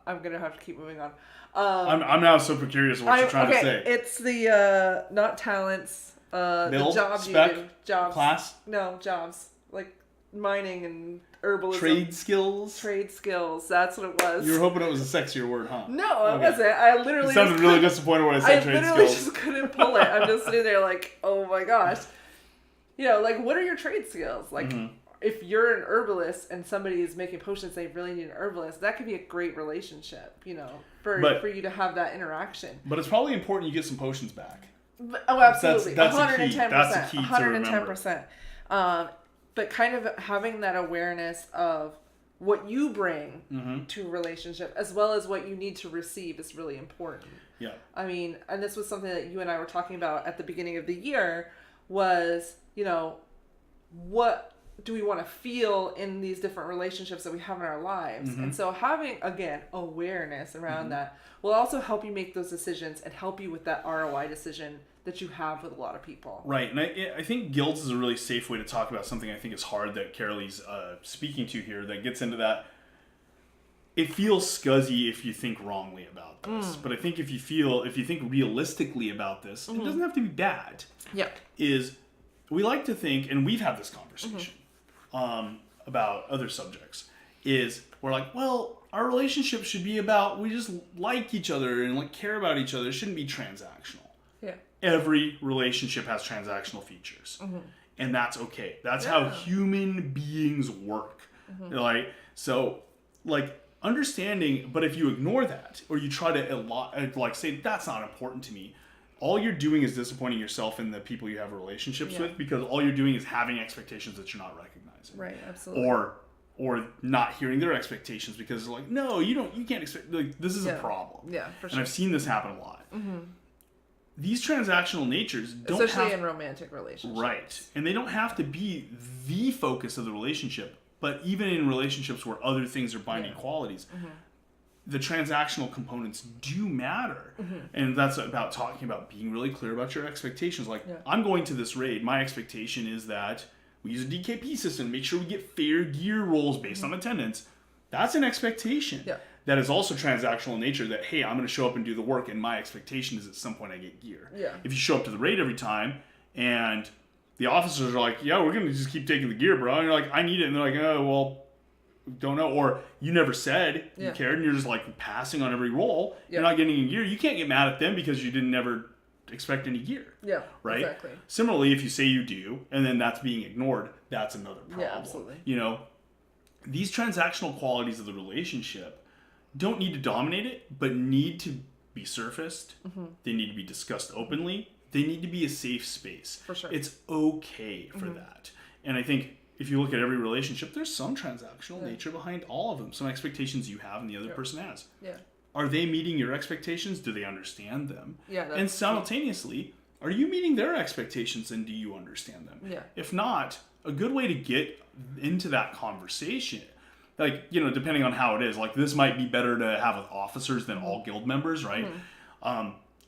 I'm going to have to keep moving on. I'm now super curious what you're trying to say. It's the not talents, Build, the jobs spec, you do. Jobs. Class? No, jobs. Like mining and herbalism. Trade skills? Trade skills. That's what it was. You were hoping it was a sexier word, huh? No, it wasn't. I literally you sounded really disappointed when I said trade skills. I literally just couldn't pull it. I'm just sitting there like, oh my gosh. You know, like, what are your trade skills? Like, if you're an herbalist and somebody is making potions, they really need an herbalist. That could be a great relationship, you know, for you to have that interaction. But it's probably important you get some potions back. Oh, absolutely. That's 110%. That's a key 110%. But kind of having that awareness of what you bring to a relationship as well as what you need to receive is really important. Yeah. I mean, and this was something that you and I were talking about at the beginning of the year was, you know, what do we want to feel in these different relationships that we have in our lives? And so having, again, awareness around that will also help you make those decisions and help you with that ROI decision that you have with a lot of people. Right. And I think guilds is a really safe way to talk about something I think is hard that Carolee's speaking to here that gets into that. It feels scuzzy if you think wrongly about this. But I think if you think realistically about this, it doesn't have to be bad. Yeah. We like to think, and we've had this conversation about other subjects, is we're like, well, our relationship should be about we just like each other and like care about each other. It shouldn't be transactional. Yeah. Every relationship has transactional features. And that's okay. That's how human beings work. Like understanding, but if you ignore that or you try to say that's not important to me, all you're doing is disappointing yourself and the people you have relationships with, because all you're doing is having expectations that you're not recognizing. Right, absolutely. Or not hearing their expectations because they're like, no, you can't expect, like, this is a problem. Yeah, for sure. And I've seen this happen a lot. These transactional natures don't especially in romantic relationships. Right. And they don't have to be the focus of the relationship, but even in relationships where other things are binding qualities, the transactional components do matter. And that's about talking about being really clear about your expectations. Like, I'm going to this raid. My expectation is that we use a DKP system, make sure we get fair gear rolls based on attendance. That's an expectation. Yeah. That is also transactional in nature, that, hey, I'm going to show up and do the work, and my expectation is at some point I get gear. Yeah. If you show up to the raid every time, and the officers are like, yeah, we're going to just keep taking the gear, bro. And you're like, I need it. And they're like, oh, well, don't know. Or you never said you cared, and you're just like passing on every roll. You're not getting any gear. You can't get mad at them because you didn't ever expect any gear. Yeah, right? Exactly. Similarly, if you say you do, and then that's being ignored, that's another problem. Yeah, absolutely. You know, these transactional qualities of the relationship don't need to dominate it, but need to be surfaced. They need to be discussed openly. They need to be a safe space. For sure. It's okay for that. And I think if you look at every relationship, there's some transactional nature behind all of them. Some expectations you have and the other person has. Yeah. Are they meeting your expectations? Do they understand them? Yeah. And simultaneously, are you meeting their expectations and do you understand them? Yeah. If not, a good way to get into that conversation like, you know, depending on how it is, like this might be better to have with officers than all guild members, right?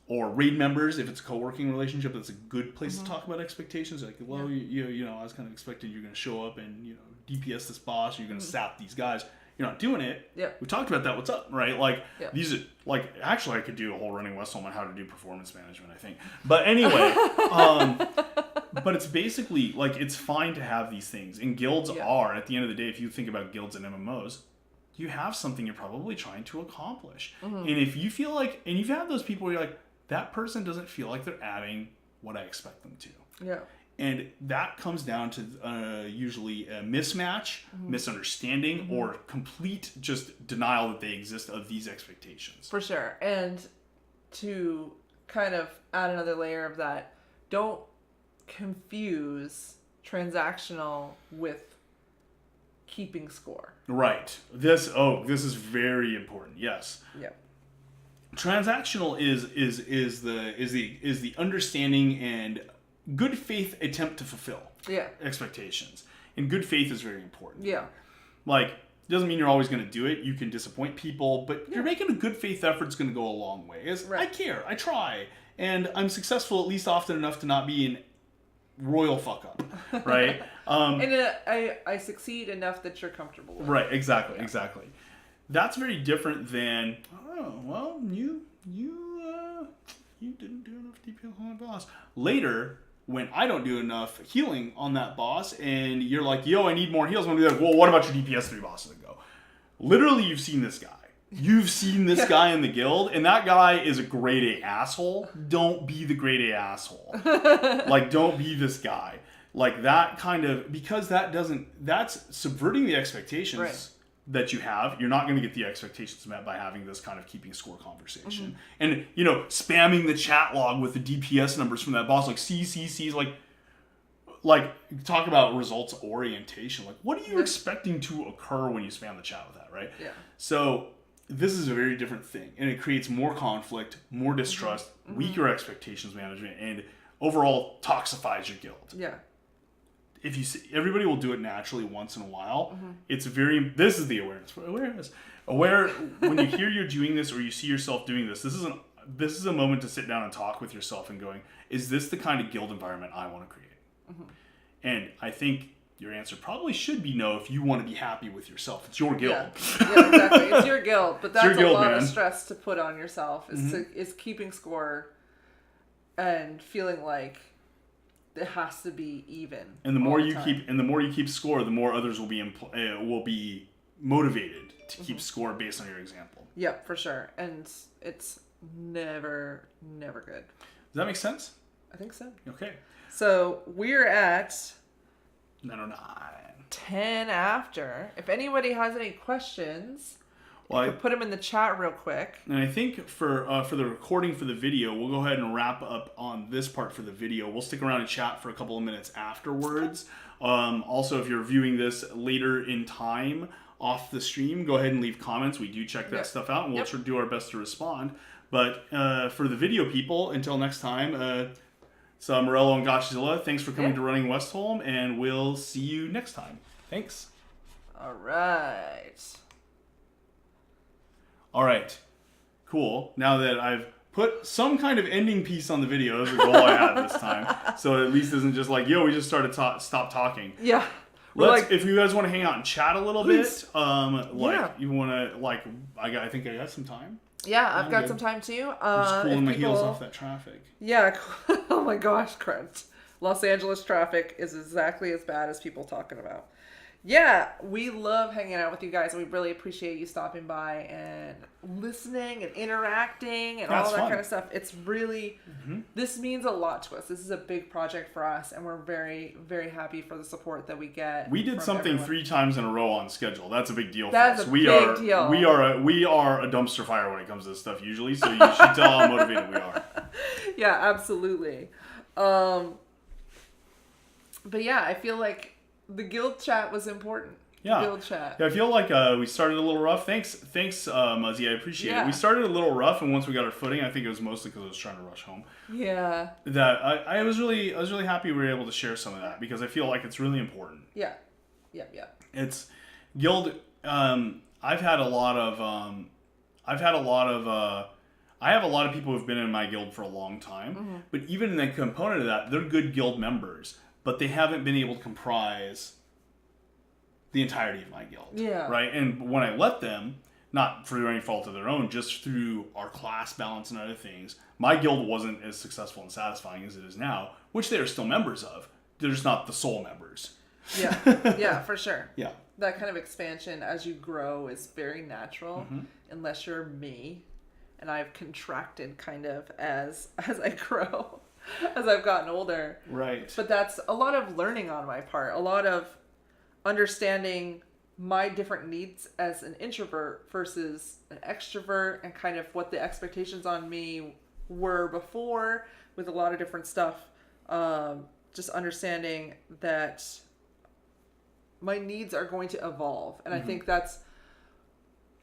Or raid members. If it's a co-working relationship, that's a good place to talk about expectations. Like, well, you know, I was kind of expecting you're going to show up and, you know, DPS this boss, you're going to sap these guys. You're not doing it. Yeah. We talked about that. What's up, right? Like, these are, like, actually, I could do a whole running Westholm on how to do performance management, I think. But anyway, but it's basically, like, it's fine to have these things. And guilds are, at the end of the day, if you think about guilds and MMOs, you have something you're probably trying to accomplish. And if you feel like, and you've had those people where you're like, that person doesn't feel like they're adding what I expect them to. Yeah. And that comes down to usually a mismatch, misunderstanding, or complete just denial that they exist of these expectations. For sure. And to kind of add another layer of that, don't confuse transactional with keeping score. Right. This is very important. Yes. Yep. Transactional is the understanding and good faith attempt to fulfill expectations. And good faith is very important. Yeah. Like, it doesn't mean you're always going to do it. You can disappoint people, but you're making a good faith effort. It's going to go a long way. I care. I try. And I'm successful at least often enough to not be an royal fuck up. Right? And I succeed enough that you're comfortable with. Right. Exactly. Yeah. Exactly. That's very different than, oh, well, you didn't do enough DPS on the boss. Later, when I don't do enough healing on that boss, and you're like, yo, I need more heals, I'm going to be like, well, what about your DPS 3 bosses ago? Literally, you've seen this guy. You've seen this guy in the guild, and that guy is a grade A asshole. Don't be the grade A asshole. Like, don't be this guy. Like, that kind of, because that's subverting the expectations that you have. You're not going to get the expectations met by having this kind of keeping score conversation. And, you know, spamming the chat log with the DPS numbers from that boss, like CCCs, like talk about results orientation. Like, what are you expecting to occur when you spam the chat with that, right? Yeah. So this is a very different thing, and it creates more conflict, more distrust, weaker expectations management, and overall toxifies your guild. Yeah. If you see, everybody will do it naturally once in a while. It's this is the awareness. When you hear you're doing this or you see yourself doing this, this is a moment to sit down and talk with yourself and going, is this the kind of guild environment I want to create? And I think your answer probably should be no if you want to be happy with yourself. It's your guild. Yeah, exactly. It's your guild, but that's guild, a lot man. of stress to put on yourself is keeping score and feeling like it has to be even. And the more you keep score, the more others will be motivated to keep score based on your example. Yep, for sure. And it's never good. Does that make sense? I think so. Okay. So we're at 9:09. 10 after. If anybody has any questions, you can put them in the chat real quick. And I think for the recording for the video, we'll go ahead and wrap up on this part for the video. We'll stick around and chat for a couple of minutes afterwards. Also, if you're viewing this later in time off the stream, go ahead and leave comments. We do check that stuff out, and we'll do our best to respond. But for the video people, until next time, it's Morello and Goshzilla. Thanks for coming to Running Westholm, and we'll see you next time. Thanks. All right. All right, cool. Now that I've put some kind of ending piece on the video, that's the goal I had this time. So it at least isn't just like, yo, we just started stop talking. Yeah. If you guys want to hang out and chat a little bit, you want to, I think I got some time. Yeah, I've got some time too. I'm just cooling my heels off that traffic. Yeah. Oh my gosh, Crunch. Los Angeles traffic is exactly as bad as people talking about. Yeah, we love hanging out with you guys, and we really appreciate you stopping by and listening and interacting and all that kind of stuff. It's really, this means a lot to us. This is a big project for us, and we're very, very happy for the support that we get. We did something 3 times in a row on schedule. That's a big deal for us. That's a big deal. We are a dumpster fire when it comes to this stuff usually, so you should tell how motivated we are. Yeah, absolutely. But yeah, I feel like the guild chat was important. Yeah. Guild chat. Yeah, I feel like we started a little rough. Thanks, Muzzy. I appreciate it. We started a little rough, and once we got our footing, I think it was mostly because I was trying to rush home. Yeah. That I was really happy we were able to share some of that because I feel like it's really important. Yeah. Yeah. Yeah. It's guild I've had a lot of I have a lot of people who've been in my guild for a long time, but even in the component of that, they're good guild members, but they haven't been able to comprise the entirety of my guild. Yeah. Right? And when I let them, not through any fault of their own, just through our class balance and other things, my guild wasn't as successful and satisfying as it is now, which they are still members of. They're just not the sole members. Yeah. Yeah, for sure. Yeah. That kind of expansion as you grow is very natural, unless you're me. And I've contracted kind of as I grow, as I've gotten older. Right. But that's a lot of learning on my part, a lot of understanding my different needs as an introvert versus an extrovert, and kind of what the expectations on me were before with a lot of different stuff. Just understanding that my needs are going to evolve. And I think that's,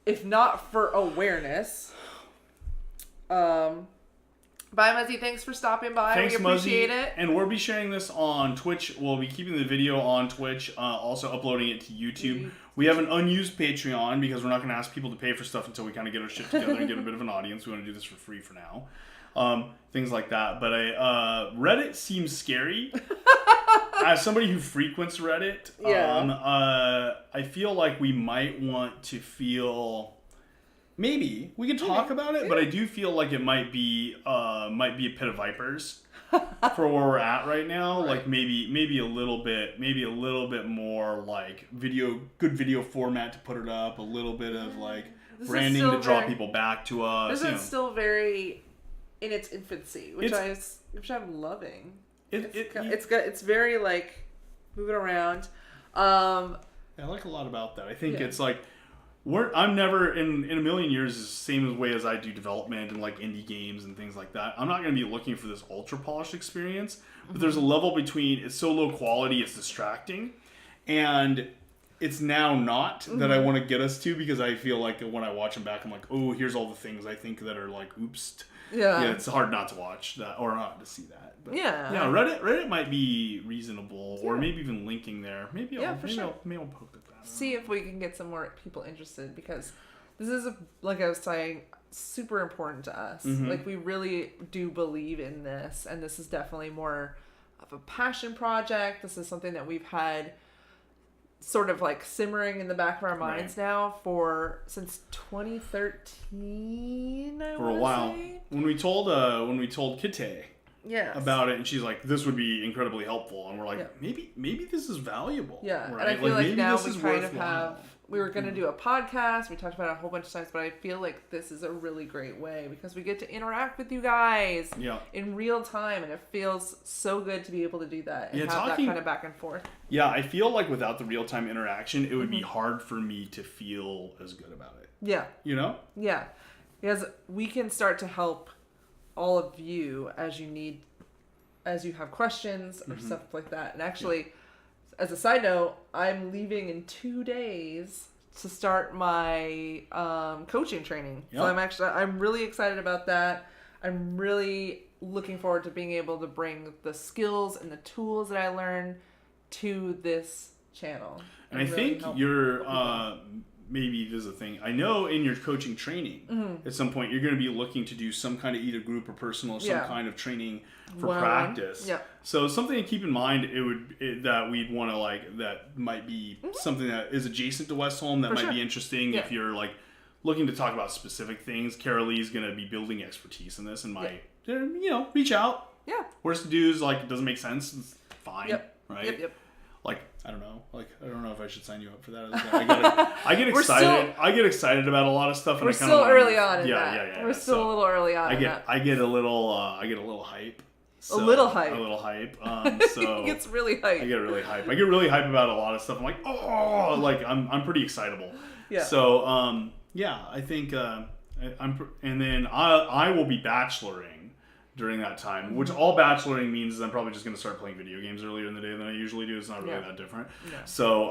if not for awareness... Bye, Muzzy. Thanks for stopping by. Thanks, we appreciate Muzzy. it. And we'll be sharing this on Twitch. We'll be keeping the video on Twitch, also uploading it to YouTube. We have an unused Patreon because we're not going to ask people to pay for stuff until we kind of get our shit together and get a bit of an audience. We want to do this for free for now. Things like that. But Reddit seems scary. As somebody who frequents Reddit, I feel like we might want to feel... Maybe we can talk about it, but I do feel like it might be a pit of vipers for where we're at right now. Right. Like maybe a little bit more like good video format to put it up. A little bit of like branding to draw people back to us. This is still very in its infancy, which I'm loving. It's very like moving around. I like a lot about that. I think it's like. I'm never in a million years the same way as I do development and like indie games and things like that. I'm not going to be looking for this ultra polished experience, but there's a level between it's so low quality it's distracting, and it's now not that I want to get us to, because I feel like when I watch them back, I'm like, oh, here's all the things I think that are like, oops. Yeah, it's hard not to watch that or not to see that. But Reddit might be reasonable, or maybe even linking there. Maybe I'll poke at that. See if we can get some more people interested, because this is, like I was saying, super important to us. Like, we really do believe in this, and this is definitely more of a passion project. This is something that we've had sort of like simmering in the back of our minds now since 2013. For a while, when we told Kite about it, and she's like, "This would be incredibly helpful," and we're like, "Maybe this is valuable." Yeah, right? And I feel like now we kind of have. We were going to do a podcast. We talked about it a whole bunch of times, but I feel like this is a really great way because we get to interact with you guys in real time, and it feels so good to be able to do that and have that kind of back and forth. Yeah, I feel like without the real-time interaction, it would be hard for me to feel as good about it. Yeah. You know? Yeah. Because we can start to help all of you as you have questions or stuff like that. And actually... As a side note, I'm leaving in 2 days to start my coaching training. Yep. So I'm really excited about that. I'm really looking forward to being able to bring the skills and the tools that I learn to this channel. And I think you're maybe this is a thing. I know in your coaching training, at some point you're going to be looking to do some kind of either group or personal, some kind of training for practice. Yeah. So something to keep in mind, that we'd want to like, that might be something that is adjacent to Westholme that might be interesting if you're like looking to talk about specific things. Carolee's going to be building expertise in this and might, reach out. Yeah. Worst to do is like, it doesn't make sense. It's fine. Yep. Right. Yep. Like, I don't know. Like, I don't know if I should sign you up for that. I get excited. I get excited about a lot of stuff. And we're still early on in that. Yeah. We're still a little early on. I get a little hype. So, a little hype. So he gets really hype. I get really hype. I get really hype about a lot of stuff. I'm like, I'm pretty excitable. Yeah. So, I think and then I will be bacheloring during that time, which all bacheloring means is I'm probably just going to start playing video games earlier in the day than I usually do. It's not really that different. No. So,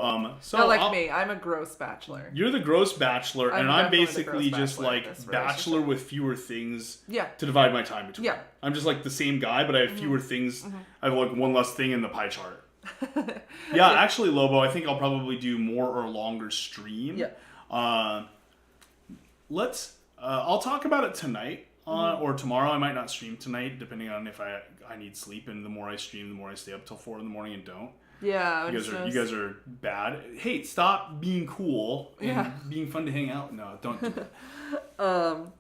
not like me. I'm a gross bachelor. You're the gross bachelor, and I'm basically just like bachelor with fewer things to divide my time between. Yeah. I'm just like the same guy, but I have fewer things. I have like one less thing in the pie chart. Yeah, actually, Lobo, I think I'll probably do more or longer stream. Yeah. I'll talk about it tonight or tomorrow. I might not stream tonight, depending on if I need sleep. And the more I stream, the more I stay up till 4 in the morning and don't. Yeah. You guys are bad. Hey, stop being cool and being fun to hang out. No, don't do that.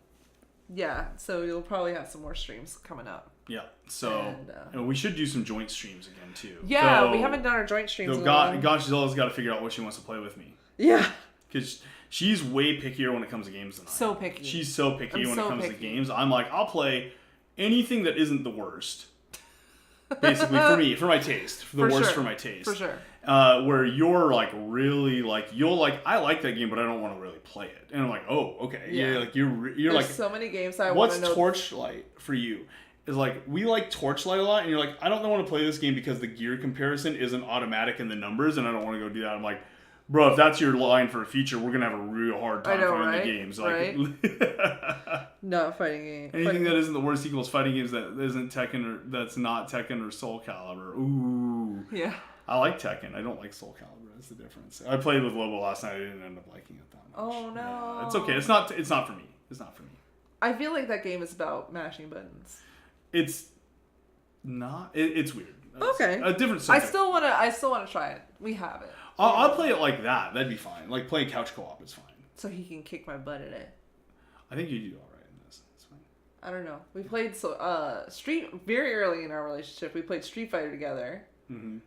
Yeah, so you'll probably have some more streams coming up. Yeah, so we should do some joint streams again too. Yeah, we haven't done our joint streams. Godzilla's got to figure out what she wants to play with me. Yeah, because she's way pickier when it comes to games than I am. So picky. She's so picky when it comes to games. I'm like, I'll play anything that isn't the worst. Basically, for my taste, for my taste. For sure. Where you're like really like I like that game, but I don't want to really play it. And I'm like, oh, okay, yeah. Like you're There's like so many games I want to know. What's Torchlight for you? Is like we like Torchlight a lot, and you're like, I don't want to play this game because the gear comparison isn't automatic in the numbers, and I don't want to go do that. I'm like, bro, if that's your line for a feature, we're gonna have a real hard time finding the games. Like, not fighting games. Anything that isn't the worst equals fighting games that isn't Tekken or that's not Tekken or Soul Calibur. Ooh. Yeah. I like Tekken. I don't like Soul Calibur. That's the difference. I played with Lobo last night. I didn't end up liking it that much. Oh no. Yeah, it's okay. It's not for me. It's not for me. I feel like that game is about mashing buttons. It's not. It's weird. Okay. A different subject. I still wanna try it. We have it. I'll play it like that. That'd be fine. Like playing couch co-op is fine. So he can kick my butt at it. I think you do all right in this. It's fine. I don't know. We played very early in our relationship. We played Street Fighter together. Mm-hmm.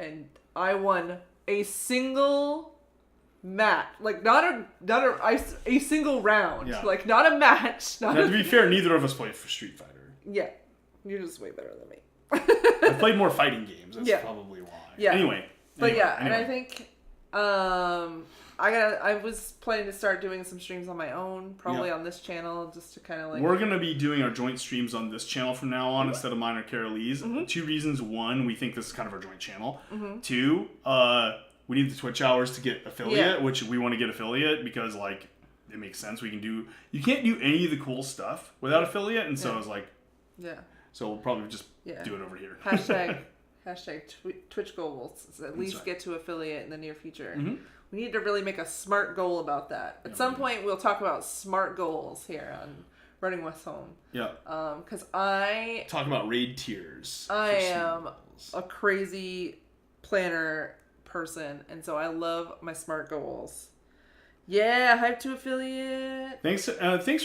And I won a single match, like not a single round, like not a match. Now, to be fair, neither of us played for Street Fighter. Yeah, you're just way better than me. I played more fighting games. That's probably why. Yeah. Anyway. And I think I was planning to start doing some streams on my own, probably on this channel, just to kind of like. We're gonna be doing our joint streams on this channel from now on instead of mine or Carolee's. Mm-hmm. 2 reasons: 1, we think this is kind of our joint channel. Mm-hmm. 2, we need the Twitch hours to get affiliate, which we want to get affiliate because like it makes sense. You can't do any of the cool stuff without affiliate, and so I was like, so we'll probably just do it over here. Hashtag Twitch goals. At least get to affiliate in the near future. Mm-hmm. We need to really make a smart goal about that. At some point, we'll talk about smart goals here on Running West Home. Yeah. Because I... Talk about raid tiers. I am a crazy planner person, and so I love my smart goals. Yeah, hype to affiliate. Thanks for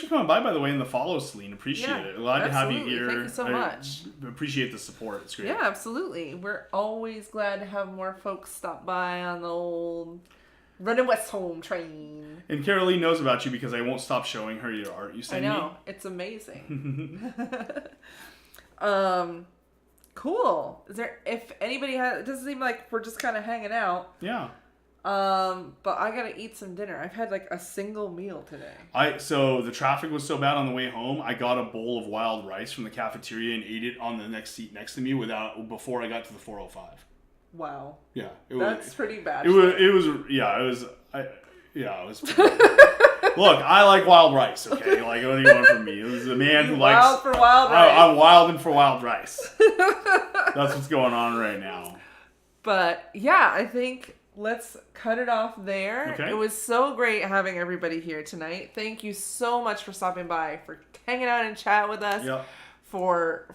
coming by the way, and the follow, Celine. Appreciate it. Glad to have you here. Thank you so much. Appreciate the support. It's great. Yeah, absolutely. We're always glad to have more folks stop by on the old Running West Home train. And Carolee knows about you because I won't stop showing her your art you send me. I know. It's amazing. Cool. If anybody it doesn't seem like we're just kind of hanging out. Yeah. But I gotta eat some dinner. I've had like a single meal today. So the traffic was so bad on the way home. I got a bowl of wild rice from the cafeteria and ate it on the next seat next to me before I got to the 405. Wow. Yeah, that's pretty bad. It was. Look, I like wild rice. Okay, like what do you want from me? It was a man who likes wild for wild rice. I'm wilding for wild rice. That's what's going on right now. But yeah, I think. Let's cut it off there. Okay. It was so great having everybody here tonight. Thank you so much for stopping by, for hanging out and chat with us, for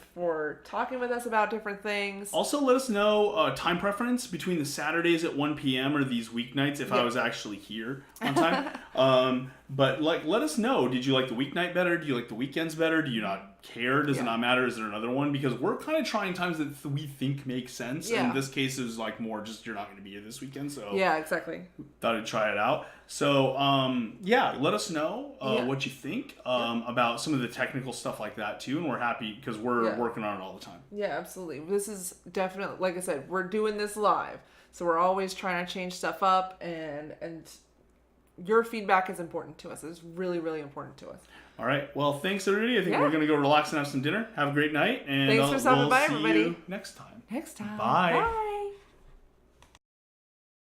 talking with us about different things. Also, let us know time preference between the Saturdays at 1 p.m. or these weeknights if I was actually here on time. But let us know. Did you like the weeknight better? Do you like the weekends better? Do you not care? Does it not matter? Is there another one? Because we're kind of trying times that we think make sense. Yeah. In this case, it was like more just you're not going to be here this weekend. So yeah, exactly. Thought I'd try it out. So let us know what you think about some of the technical stuff like that too. And we're happy because we're working on it all the time. Yeah, absolutely. This is definitely, like I said, we're doing this live. So we're always trying to change stuff up and your feedback is important to us. It's really, really important to us. All right. Well, thanks, everybody. I think we're going to go relax and have some dinner. Have a great night. And thanks for stopping by, everybody. See you next time. Next time. Bye. Bye.